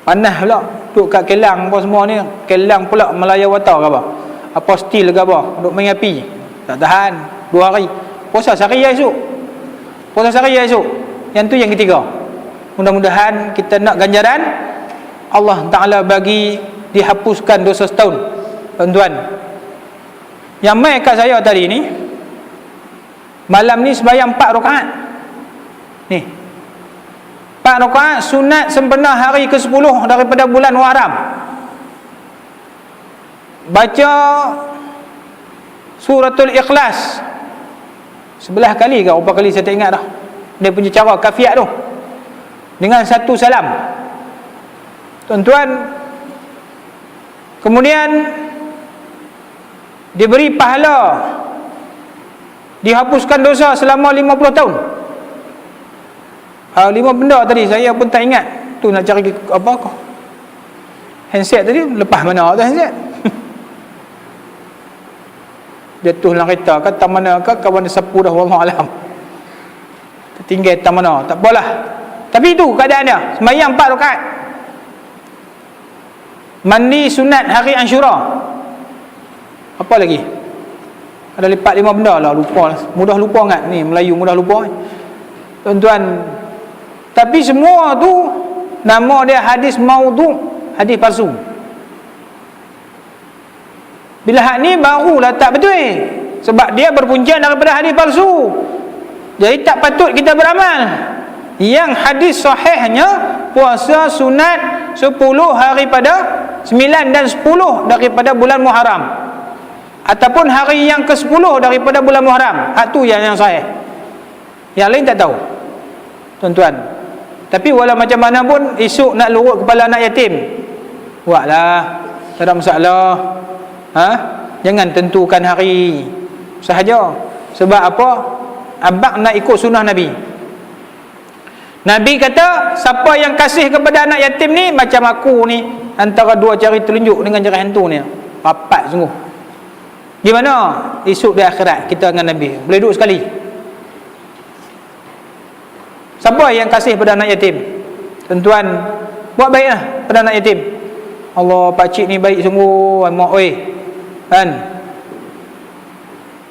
Panas pula. Duduk kat Kelang apa semua ni. Kelang pula Melaya Watar ke apa? Apa steel ke apa? Duduk main api. Tak tahan. 2 hari. Puasa sehari esok. Puasa sehari esok. Yang tu yang ketiga. Mudah-mudahan kita nak ganjaran Allah Ta'ala bagi dihapuskan dosa setahun. Tuan-tuan, yang mai kat saya tadi ni, malam ni sembahyang 4 rakaat. Ni 4 rakaat sunat sempena hari ke-10 daripada bulan Muharram. Baca suratul Ikhlas 11 kali ke berapa kali saya tak ingat dah. Dia punya cara kafiat tu dengan 1 salam. Tuan-tuan, kemudian diberi pahala, dihapuskan dosa selama 50 tahun. 5 benda tadi saya pun tak ingat. Tu nak cari apa handset tadi, lepas mana tu handset. Jatuh dalam kereta kata mana ke kawan sapu dah, wallahualam. Tertinggal tak mana, tak apalah. Tapi itu keadaan dia. Sembahyang 4 rakaat. Mandi sunat hari Ashura. Apa lagi? Ada 4-5 benda lah, lupa. Mudah lupa ingat ni, Melayu mudah lupa. Tuan-tuan, tapi semua tu nama dia hadis maudhu', hadis palsu. Bila hak ni barulah tak betul. Sebab dia berpunca daripada hadis palsu. Jadi tak patut kita beramal. Yang hadis sahihnya puasa sunat 10 hari pada 9 dan 10 daripada bulan Muharram, ataupun hari yang ke-10 daripada bulan Muharram. Hak tu yang sahih. Yang lain tak tahu. Tuan-tuan, tapi walau macam mana pun esok nak lurut kepala anak yatim, buatlah, tak ada masalah. Jangan tentukan hari sahaja. Sebab apa? Abang nak ikut sunnah Nabi. Nabi kata, siapa yang kasih kepada anak yatim ni macam aku ni, antara 2 jari telunjuk dengan jari hantu ni. Rapat sungguh. Gimana? Esok di akhirat kita dengan Nabi boleh duduk sekali. Siapa yang kasih pada anak yatim? Tuan-tuan, buat baiklah pada anak yatim. Allah, pakcik ni baik sungguh, mak oi. Kan?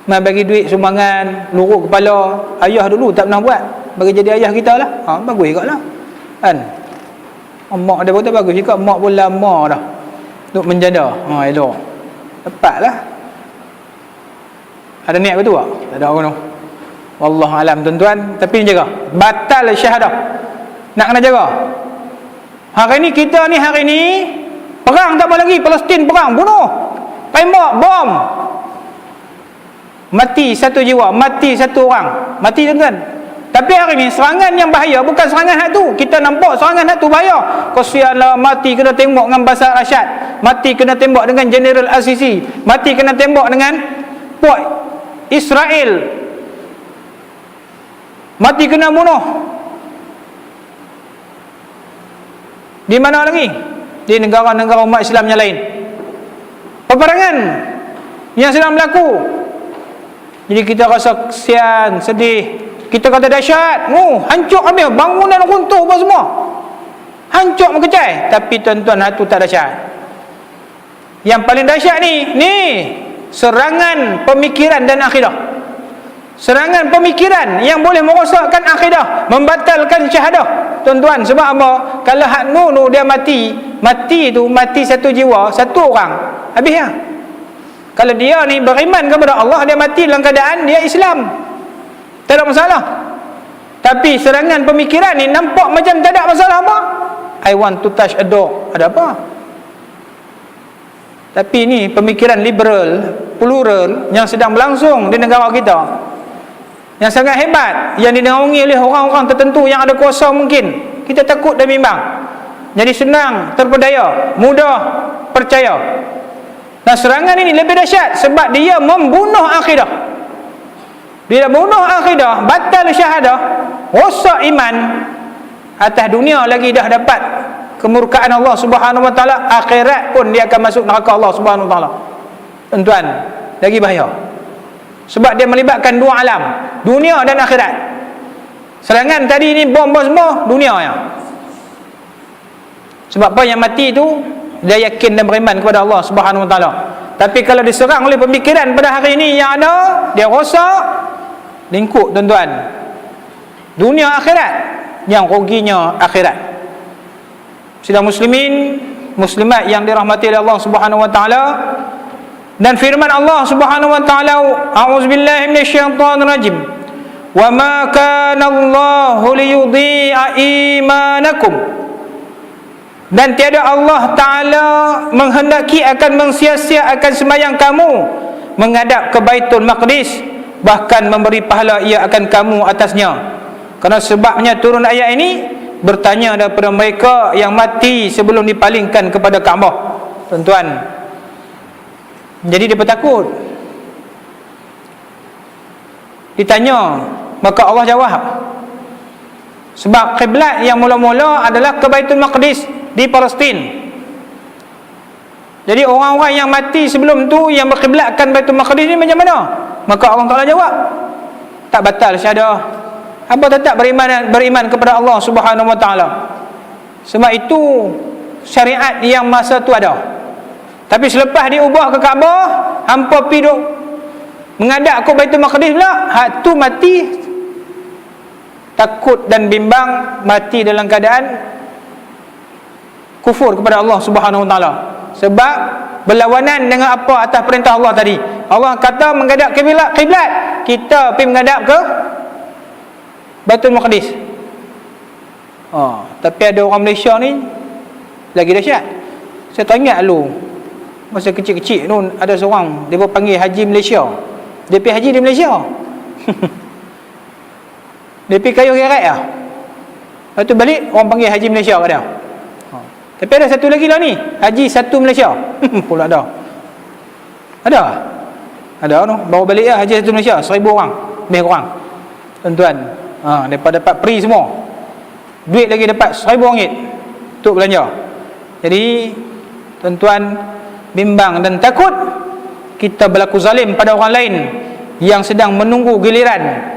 Mai bagi duit sumbangan, luruk kepala. Ayah dulu tak pernah buat, bagi jadi ayah kita lah. Bagus juga lah. Kan? Mak dia pun tak bagus juga. Mak pun lama dah duk menjada. Elok. Tepatlah. Ada niat betul tak? Tak ada orang tu. Wallahualam tuan-tuan. Tapi jaga. Batal syahadah. Nak kena jaga. Hari ni kita ni, hari ni perang tak apa lagi. Palestin perang, bunuh. tembak bom, mati satu jiwa, mati satu orang, mati tuan-tuan. Tapi hari ni serangan yang bahaya bukan serangan hak tu. Kita nampak serangan hak tu bahaya. Kesianlah, mati kena tembak dengan Bashar Assad, mati kena tembak dengan General Al-Sisi, mati kena tembak dengan puak Israel, mati kena bunuh. Di mana lagi? Di negara-negara umat Islam yang lain. Peperangan yang sedang berlaku. Jadi kita rasa kesian, sedih. Kita kata dahsyat, hancur habis, bangunan runtuh apa semua, hancur mengkecai. Tapi tuan-tuan, itu tak dahsyat. Yang paling dahsyat ni serangan pemikiran dan akidah. Serangan pemikiran yang boleh merosakkan akidah, membatalkan syahadah. Tuan-tuan, sebab apa? Kalau hak nu dia mati tu, mati satu jiwa, satu orang, habis ya. Kalau dia ni beriman kepada Allah, dia mati dalam keadaan dia Islam, tak ada masalah. Tapi serangan pemikiran ni nampak macam tak ada masalah apa. I want to touch a door, ada apa? Tapi ni pemikiran liberal, plural yang sedang berlangsung di negara kita, yang sangat hebat, yang dinaungi oleh orang-orang tertentu yang ada kuasa mungkin. Kita takut dan bimbang. Jadi senang terpedaya, mudah percaya. Dan serangan ini lebih dahsyat sebab dia membunuh akidah. Dia bunuh akidah, batal syahadah, rosak iman. Atas dunia lagi dah dapat kemurkaan Allah Subhanahu wa taala, akhirat pun dia akan masuk neraka Allah Subhanahu wa taala. Tuan-tuan, lagi bahaya. Sebab dia melibatkan dua alam, dunia dan akhirat. Serangan tadi ni bom semua dunia ya. Sebab apa, yang mati tu dia yakin dan beriman kepada Allah Subhanahu wa taala. Tapi kalau diserang oleh pemikiran pada hari ini yang ada, dia rosak lingkup tuan-tuan. Dunia akhirat, yang ruginya akhirat. Sidang muslimin, muslimat yang dirahmati oleh Allah Subhanahu wa taala, dan firman Allah Subhanahu wa taala, a'udzubillahi minasyaitonir rajim, wa ma kana Allahu liyudhi'a imanakum, dan tiada Allah Ta'ala menghendaki akan mensia-siakan sembahyang kamu menghadap ke Baitul Maqdis, bahkan memberi pahala ia akan kamu atasnya. Kerana sebabnya turun ayat ini, bertanya daripada mereka yang mati sebelum dipalingkan kepada Kaabah. Tuan-tuan, jadi dia takut. Ditanya, maka Allah jawab, sebab kiblat yang mula-mula adalah ke Baitul Maqdis di Palestin. Jadi orang-orang yang mati sebelum tu yang berkiblatkan Baitul Maqdis ni macam mana? Maka Allah Taala jawab, tak batal syahadah, apa tetap beriman kepada Allah Subhanahu wa taala. Sebab itu syariat yang masa tu ada. Tapi selepas diubah ke Kaabah, hampa pi duk menghadap ke Baitul Maqdis pula, hak tu mati takut dan bimbang, mati dalam keadaan kufur kepada Allah Subhanahu wa taala. Sebab berlawanan dengan apa atas perintah Allah tadi. Allah kata menghadap kiblat, kita pergi menghadap ke Baitul Maqdis. Tapi ada orang Malaysia ni lagi dahsyat. Saya teringat dulu masa kecil-kecil tu, ada seorang dia panggil Haji Malaysia. Dia pergi haji di Malaysia. Dia pergi kayu geret lah. Lepas tu balik, orang panggil Haji Malaysia kat dia. Tapi ada satu lagi lah ni, Haji Satu Malaysia. Pula ada. Ada tu, baru balik lah Haji Satu Malaysia, 1,000 orang, lebih kurang. Tuan-tuan, daripada dapat free semua. Duit lagi dapat RM1,000 untuk belanja. Jadi, tuan-tuan, bimbang dan takut kita berlaku zalim pada orang lain yang sedang menunggu giliran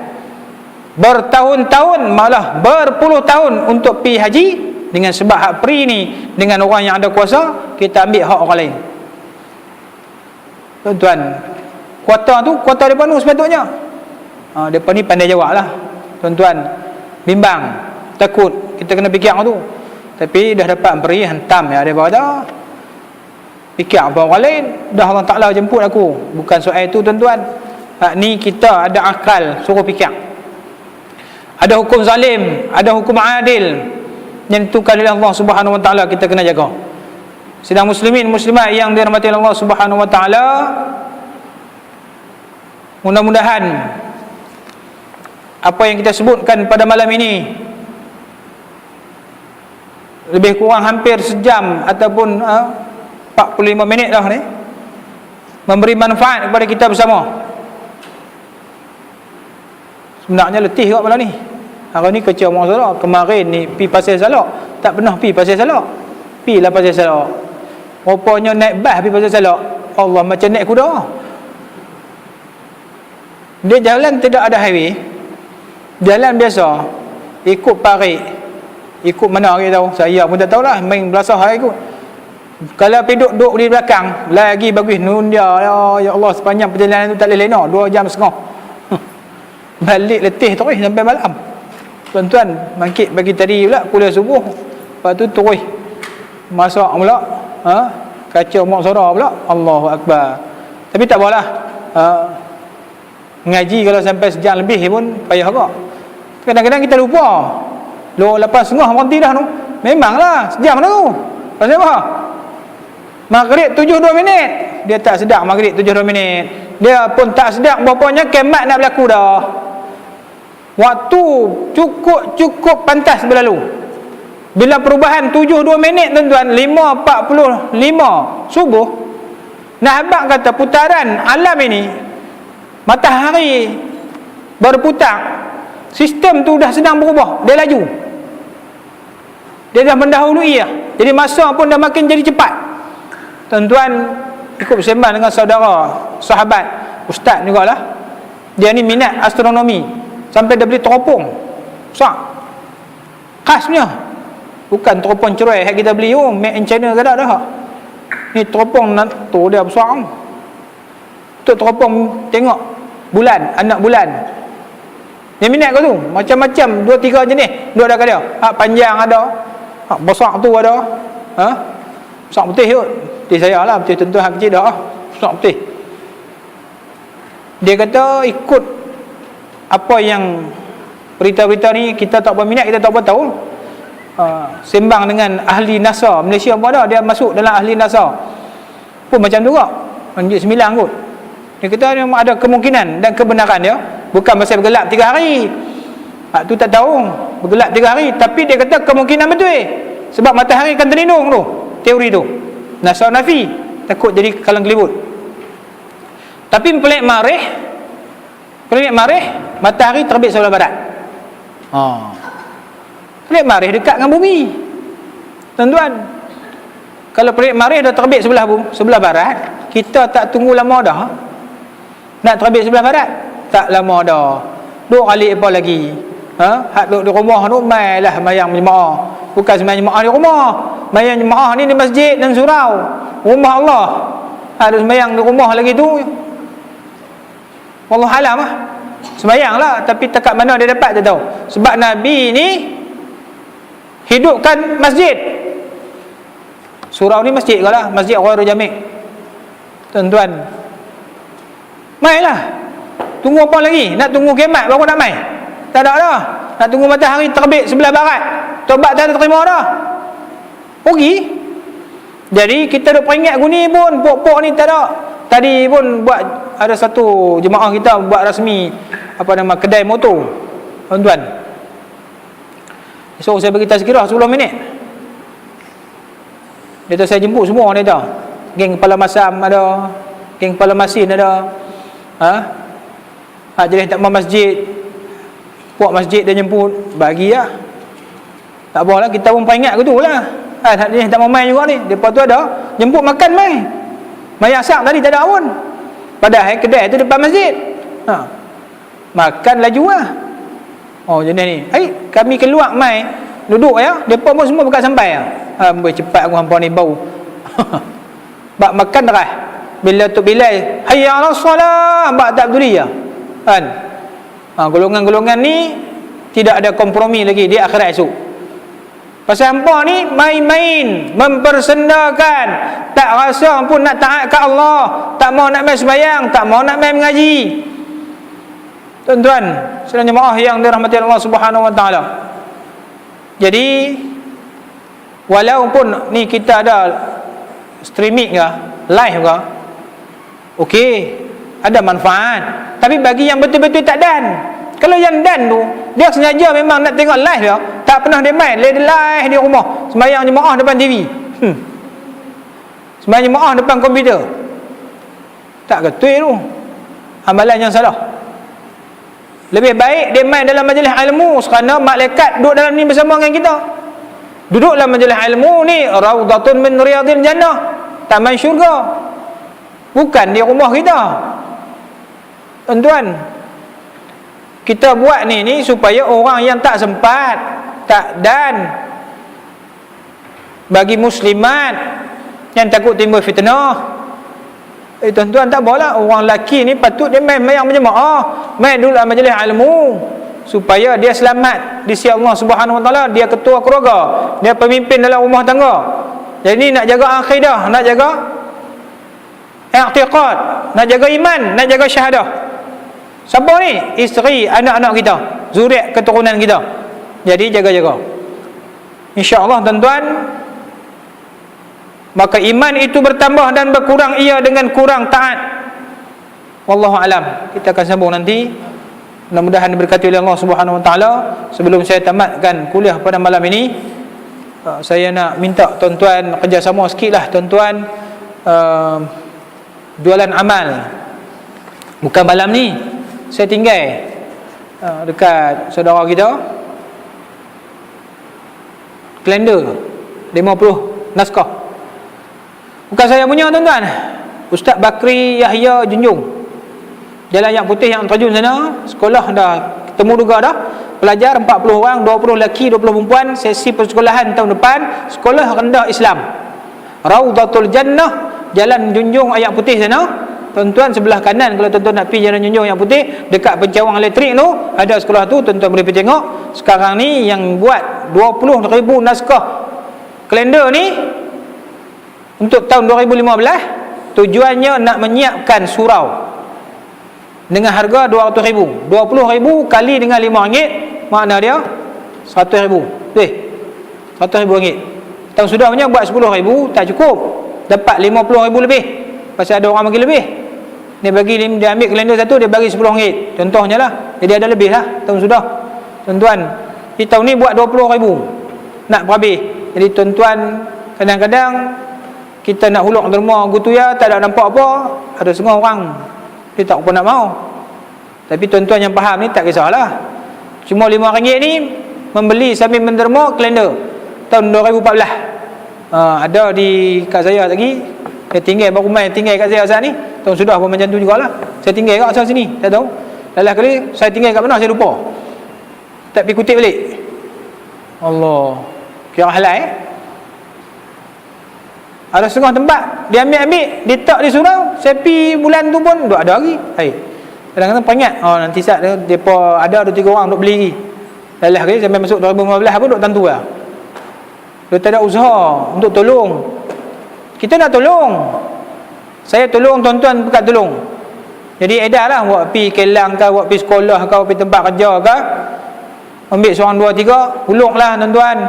bertahun-tahun, malah berpuluh tahun untuk pergi haji. Dengan sebab hak free ni, dengan orang yang ada kuasa, kita ambil hak orang lain. Tuan-tuan, kuota depan tu sepatutnya. Depan ni pandai jawab lah. Tuan-tuan, bimbang, takut, kita kena fikir tu. Tapi dah dapat free, hantam ya, dia berkata fikir apa orang lain, dah Allah Ta'ala jemput aku. Bukan soal itu tuan-tuan. Ni kita ada akal, suruh fikir. Ada hukum zalim, ada hukum adil yang ditentukan oleh Allah Subhanahu Wa Ta'ala, kita kena jaga. Sedang muslimin muslimat yang dirahmati Allah Subhanahu wa taala, mudah-mudahan apa yang kita sebutkan pada malam ini lebih kurang hampir sejam ataupun 45 minit dah ni, memberi manfaat kepada kita bersama. Sebenarnya letih kat malam ni. Hari ni kecil orang Salak, kemarin ni pi Pasir Salak, tak pernah pi Pasir Salak. Pi lah Pasir Salak. Rupanya naik bas pi Pasir Salak. Allah, macam naik kuda. Dia jalan tidak ada highway. Jalan biasa, ikut parit. Ikut mana kita tahu? Saya pun tak tahulah, main belasah hari ikut. Kalau pergi duduk di belakang, lagi bagus nun dia. Ya Allah, sepanjang perjalanan tu tak boleh lena, 2 jam setengah. Balik letih terus sampai malam. Tuan-tuan bangkit pagi tadi pula kuliah subuh. Lepas tu terus masak pula, kacau mak saudara pula. Allahu Akbar. Tapi tak apalah. Ngaji kalau sampai sejam lebih pun payah agak. Kadang-kadang kita lupa. 8.30 berhenti dah tu. Memanglah sejam dah tu. Pasal apa? Maghrib 7.2 minit. Dia tak sedar maghrib 7.2 minit. Dia pun tak sedar berapanya kiamat nak berlaku dah. Waktu cukup pantas berlalu. Bila perubahan 7.2 minit tuan-tuan, 5.45 subuh, nak habaq kata putaran alam ini, matahari berputar, sistem tu dah sedang berubah, dia laju. Dia dah mendahului ya. Jadi masa pun dah makin jadi cepat. Tuan-tuan ikut bersembang dengan saudara, sahabat, ustaz jugalah. Dia ni minat astronomi, sampai dia beli teropong besar. Khasnya bukan teropong cerai yang kita beli made in China ke dah. Ni teropong tu dia besar. Tu teropong tengok bulan, anak bulan. Dia minat ke tu, macam-macam 2-3 jenis dua ada kat dia. Panjang ada, besar tu ada. Besar putih kot. Putih saya lah, putih tentu hak kecil dah. Besar putih. Dia kata ikut apa yang berita-berita ni, kita tak berminat, kita tak bertahu. Sembang dengan ahli NASA Malaysia pun ada, dia masuk dalam ahli NASA pun macam tu kok, Manjit 9 kot. Dia kata memang ada kemungkinan dan kebenaran dia. Bukan pasal bergelap 3 hari, tu tak tahu bergelap 3 hari, tapi dia kata kemungkinan betul sebab matahari akan terlindung tu. Teori tu NASA nafi, takut jadi kalang kelibut. Tapi pelik marih matahari terbit sebelah barat. Pelik marih dekat dengan bumi. Tuan-tuan, kalau pelik marih dah terbit sebelah barat, kita tak tunggu lama dah. Nak terbit sebelah barat tak lama dah. 2 kali apa lagi. Hak duduk di rumah tu mailah sembahyang jemaah. Bukan sembahyang jemaah di rumah. Sembahyang jemaah ni di masjid dan surau. Rumah Allah. Ada sembahyang di rumah lagi tu. Wallahu alam lah. Sembahyang lah, tapi dekat mana dia dapat tak tahu. Sebab Nabi ni hidupkan masjid. Surau ni masjid ke lah, masjid Ghairul Jami'. Tuan-tuan, mailah. Tunggu apa lagi? Nak tunggu kiamat baru nak mai? Tak ada dah. Nak tunggu matahari terbit sebelah barat, tobat tak ada terima dah. Pergi. Jadi kita duk peringat guni pun pok-pok ni tak ada. Tadi pun buat, ada satu jemaah kita buat rasmi kedai motor. Tuan-tuan, so saya bagi tazkirah 10 minit. Dia tu saya jemput semua dia tu. Geng kepala masam ada, geng kepala masin ada. Jadi tak mau masjid, puak masjid dia jemput, bagi lah. Tak apalah, kita pun peringat ke tu lah. Dia tak mau main juga ni. Lepas tu ada jemput makan mai. Mai asak tadi tak ada pun. Padahal kedai tu depan masjid. Makan laju lah. Jenis ni. Kami keluar mai, duduk ya. Depa pun semua bukan sampai lah. Boleh cepat aku hampa ni bau. Bak makan dah. Bila tu Bilal, hayya 'alas solah, bak tak berduri ya. Kan? Golongan-golongan ni tidak ada kompromi lagi di akhirat esok. Pasal hampa ni main-main, mempersendakan, tak rasa pun nak taat ke Allah, tak mau nak main sembahyang, tak mau nak main mengaji. Tuan-tuan, sedang jemaah yang dirahmati Allah Subhanahu wa taala. Jadi walaupun ni kita ada streaming ke, live ke, okey, ada manfaat. Tapi bagi yang betul-betul tak dan, kalau yang dan tu dia sengaja memang nak tengok live dia, tak pernah dia main, dia live di rumah, sembahyang jemaah depan TV, sembahyang jemaah depan komputer, tak betul tu, amalan yang salah. Lebih baik dia main dalam majlis ilmu, kerana malaikat duduk dalam ni bersama dengan kita. Duduk dalam majlis ilmu ni raudhatun min riyadil jannah, taman syurga, bukan di rumah kita. Tuan-tuan, kita buat ni supaya orang yang tak sempat, tak dan, bagi muslimat yang takut timbul fitnah. Tuan-tuan, tak bolehlah. Orang lelaki ni patut dia main berjemaah, main dulu dalam majlis ilmu, supaya dia selamat di sisi Allah Subhanahu Wa Taala. Dia ketua keluarga, dia pemimpin dalam rumah tangga. Jadi nak jaga akidah, nak jaga i'tiqad, nak jaga iman, nak jaga syahadah. Siapa ni? Isteri, anak-anak kita, zuriat keturunan kita. Jadi jaga-jaga, insya-Allah tuan-tuan. Maka iman itu bertambah dan berkurang ia dengan kurang taat. Wallahu alam. Kita akan sambung nanti. Mudah-mudahan diberkati oleh Allah Subhanahu Wa Taala. Sebelum saya tamatkan kuliah pada malam ini, saya nak minta tuan-tuan kerjasama sikitlah tuan-tuan, jualan amal. Bukan malam ni saya tinggal dekat saudara kita, kalender 50 naskah. Bukan saya punya tuan-tuan, Ustaz Bakri Yahya Junjung, Jalan Yang Putih yang terjun sana. Sekolah dah ketemu juga dah. Pelajar 40 orang, 20 lelaki, 20 perempuan. Sesi persekolahan tahun depan, sekolah rendah Islam, Raudhatul Jannah, Jalan Junjung Yang Putih sana. Tuan-tuan, sebelah kanan kalau tuan-tuan nak pergi Jalan Junjung Yang Putih, dekat pencawang elektrik tu ada sekolah tu. Tuan-tuan boleh pergi tengok. Sekarang ni yang buat 20,000 naskah kalender ni untuk tahun 2015, tujuannya nak menyiapkan surau dengan harga 200,000. 20,000 kali dengan RM5, makna dia 100,000. 100,000 ringgit. Tahun sudah punya buat 10,000 tak cukup, dapat 50,000 lebih. Pasal ada orang bagi lebih. Dia ambil kalender satu, dia bagi RM10, contohnya lah. Jadi ada lebih lah tahun sudah. Tuan-tuan, di tahun ni buat 20,000 nak berhabis. Jadi tuan-tuan, kadang-kadang kita nak huluk derma gutuya, tak ada nampak apa, ada setengah orang dia tak apa nak mau. Tapi tuan-tuan yang faham ni tak kisahlah. Cuma RM5 ni membeli sambil menderma kalender tahun 2014. Ada di kat saya lagi. Saya tinggal baru main tinggal kat saya saat ni. Tahun sudah pun macam tu jugalah. Saya tinggal kat asal sini, tak tahu. Lalah kali saya tinggal kat mana saya lupa. Tak pergi kutip balik. Allah, kira halal Ada setengah tempat dia ambil, dia tak di surau. Saya pergi bulan tu pun duk ada lagi. Kadang-kadang peringat, nanti saat depa ada 2-3 orang duk beli lagi. Lalah kali sampai masuk 2015 pun duk tentu lah. Dia tak ada usaha untuk tolong. Kita nak tolong. Saya tolong tuan-tuan bukan tolong. Jadi edarlah buat pergi kelang ke, buat pergi sekolah ke, pergi tempat kerja ke, ambil seorang 2-3, hulunglah tuan-tuan.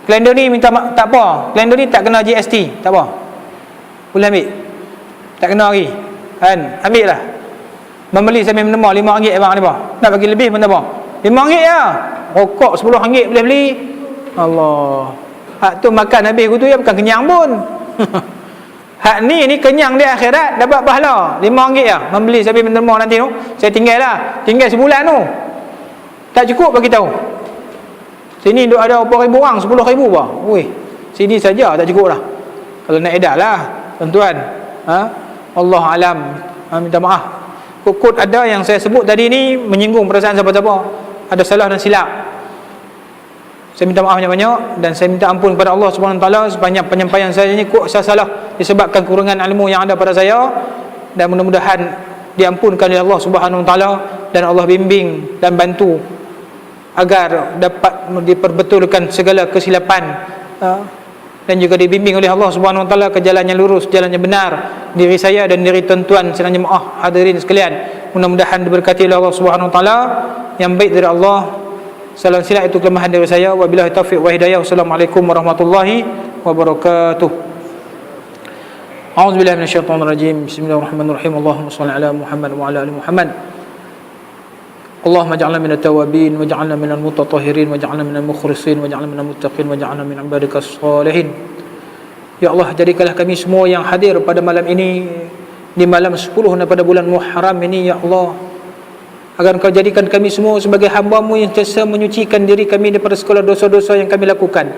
Kalender ni minta tak apa. Kalender ni tak kena GST, tak apa. Boleh ambil. Tak kena lagi. Kan? Ambil lah. Membeli sambil menemah RM5 abang ni apa? Nak bagi lebih pun tak apa. RM5 ya. Rokok RM10 boleh beli. Allah. Hak tu makan habis tu ya, bukan kenyang pun. Hak ni kenyang di akhirat, dapat pahala RM5 ya. Membeli sambil menemah nanti tu. Saya tinggal lah. Tinggal sebulan tu. Tak cukup bagi tahu. Sini duk ada berapa ribu orang, 10,000 bah. Weh, sini saja tak cukup lah. Kalau nak edak lah, tuan-tuan. Allah alam. Minta maaf. Kut ada yang saya sebut tadi ni menyinggung perasaan siapa-siapa. Ada salah dan silap. Saya minta maaf banyak-banyak dan saya minta ampun kepada Allah Subhanahu Wa Taala sebanyak penyampaian saya ni kut saya salah disebabkan kurangan ilmu yang ada pada saya, dan mudah-mudahan diampunkan oleh Allah Subhanahu Wa Taala dan Allah bimbing dan bantu agar dapat diperbetulkan segala kesilapan, dan juga dibimbing oleh Allah Subhanahu Wa Taala ke jalan yang lurus, jalan yang benar, diri saya dan diri tuan-tuan sedang jemaah hadirin sekalian. Mudah-mudahan diberkati oleh Allah Subhanahu Wa Taala. Yang baik dari Allah, salam silap itu kelemahan dari saya. Wabillahi taufiq wa hidayah. Wassalamualaikum warahmatullahi wabarakatuh. A'udzubillahi minasyaitonirrajim. Bismillahirrahmanirrahim. Allahumma shalli ala Muhammad wa ala ali Muhammad. Allahumma ij'alna minat tawabin waj'alna minal mutatahhirin waj'alna minal mukhlisin waj'alna minal muttaqin waj'alna min ibadikas shalihin. Ya Allah, jadikanlah kami semua yang hadir pada malam ini, di malam 10 daripada bulan Muharram ini, ya Allah, agar Engkau jadikan kami semua sebagai hamba-Mu yang sentiasa menyucikan diri kami daripada segala dosa-dosa yang kami lakukan.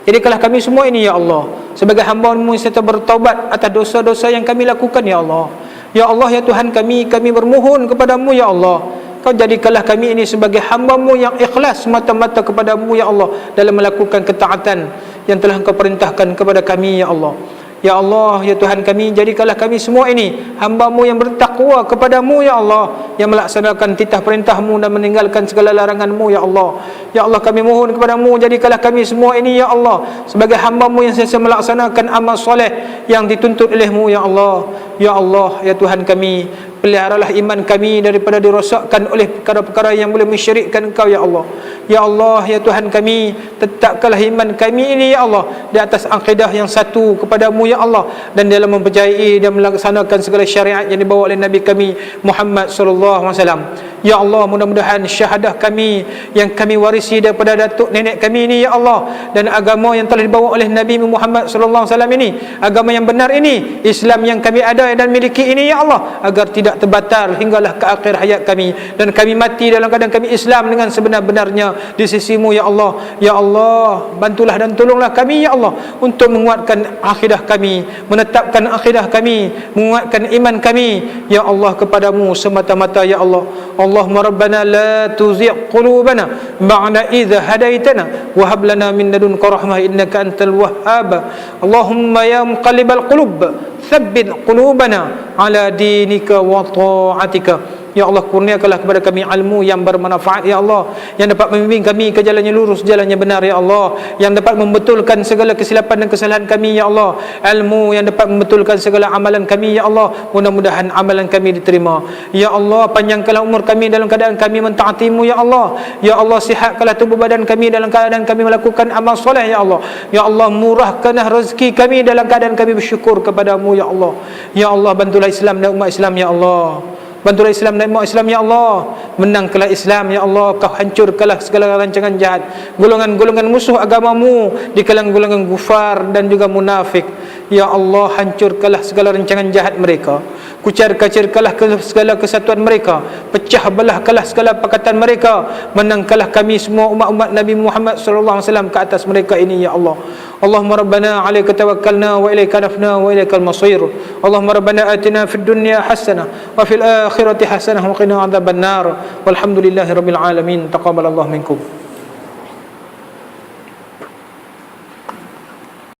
Jadikanlah kami semua ini, ya Allah, sebagai hamba-Mu yang sentiasa bertaubat atas dosa-dosa yang kami lakukan, ya Allah. Ya Allah, ya Tuhan kami bermohon kepada-Mu, ya Allah, Kau jadikanlah kami ini sebagai hamba-Mu yang ikhlas semata-mata kepada-Mu, ya Allah, dalam melakukan ketaatan yang telah Engkau perintahkan kepada kami, ya Allah. Ya Allah, ya Tuhan kami, jadikanlah kami semua ini hamba-Mu yang bertakwa kepada-Mu, ya Allah, yang melaksanakan titah perintah-Mu dan meninggalkan segala larangan-Mu, ya Allah. Ya Allah, kami mohon kepada-Mu, jadikanlah kami semua ini, ya Allah, sebagai hamba-Mu yang sentiasa melaksanakan amal soleh yang dituntut oleh-Mu, ya Allah. Ya Allah, ya Tuhan kami, peliharalah iman kami daripada dirosakkan oleh perkara-perkara yang boleh mensyirikkan Engkau, ya Allah. Ya Allah, ya Tuhan kami, tetapkanlah iman kami ini, ya Allah, di atas akidah yang satu kepada-Mu, ya Allah, dan dalam mempercayai dan melaksanakan segala syariat yang dibawa oleh Nabi kami Muhammad sallallahu alaihi wasallam. Ya Allah, mudah-mudahan syahadah kami yang kami warisi daripada datuk nenek kami ini, ya Allah, dan agama yang telah dibawa oleh Nabi Muhammad sallallahu alaihi wasallam ini, agama yang benar ini, Islam yang kami ada dan miliki ini, ya Allah, agar tidak terbatal hinggalah ke akhir hayat kami, dan kami mati dalam keadaan kami Islam dengan sebenar-benarnya di sisi-Mu, ya Allah. Ya Allah, bantulah dan tolonglah kami, ya Allah, untuk menguatkan akidah kami, menetapkan akidah kami, menguatkan iman kami, ya Allah, kepada-Mu semata-mata, ya Allah. Allahumma rabbana la tuzigh qulubana ba'da idh hadaitana wa hab lana min ladunka rahmah innaka antal wahhab. Allahumma ya muqallibal qulub tsabbit qulubana ala dinika wa ta'atika. Ya Allah, kurniakanlah kepada kami ilmu yang bermanfaat, ya Allah, yang dapat membimbing kami ke jalan yang lurus, jalan yang benar, ya Allah, yang dapat membetulkan segala kesilapan dan kesalahan kami, ya Allah. Ilmu yang dapat membetulkan segala amalan kami, ya Allah. Mudah-mudahan amalan kami diterima, ya Allah. Panjangkanlah umur kami dalam keadaan kami mentaati-Mu, ya Allah. Ya Allah, sihatkanlah tubuh badan kami dalam keadaan kami melakukan amal soleh, ya Allah. Ya Allah, murahkanlah rezeki kami dalam keadaan kami bersyukur kepada-Mu, ya Allah. Ya Allah, bantulah Islam dan umat Islam, ya Allah. Bantulah Islam dan umat Islam, ya Allah. Menangkanlah Islam, ya Allah. Kau hancurkanlah segala rancangan jahat, golongan-golongan musuh agama-Mu di kalangan golongan kufar dan juga munafik. Ya Allah, hancurkanlah segala rancangan jahat mereka, kucar-kacirkanlah segala kesatuan mereka, pecah belahkanlah segala pakatan mereka. Menangkanlah kami semua umat-umat Nabi Muhammad sallallahu alaihi wasallam ke atas mereka ini, ya Allah. Allahumma rabbana 'alaika tawakkalna wa ilaika nafna wa ilaikal masir. Allahumma rabbana atina fid dunya hasanah wa fil akhirati hasanah wa qina adzabannar. Walhamdulillahi rabbil alamin. Taqabbalallahu minkum.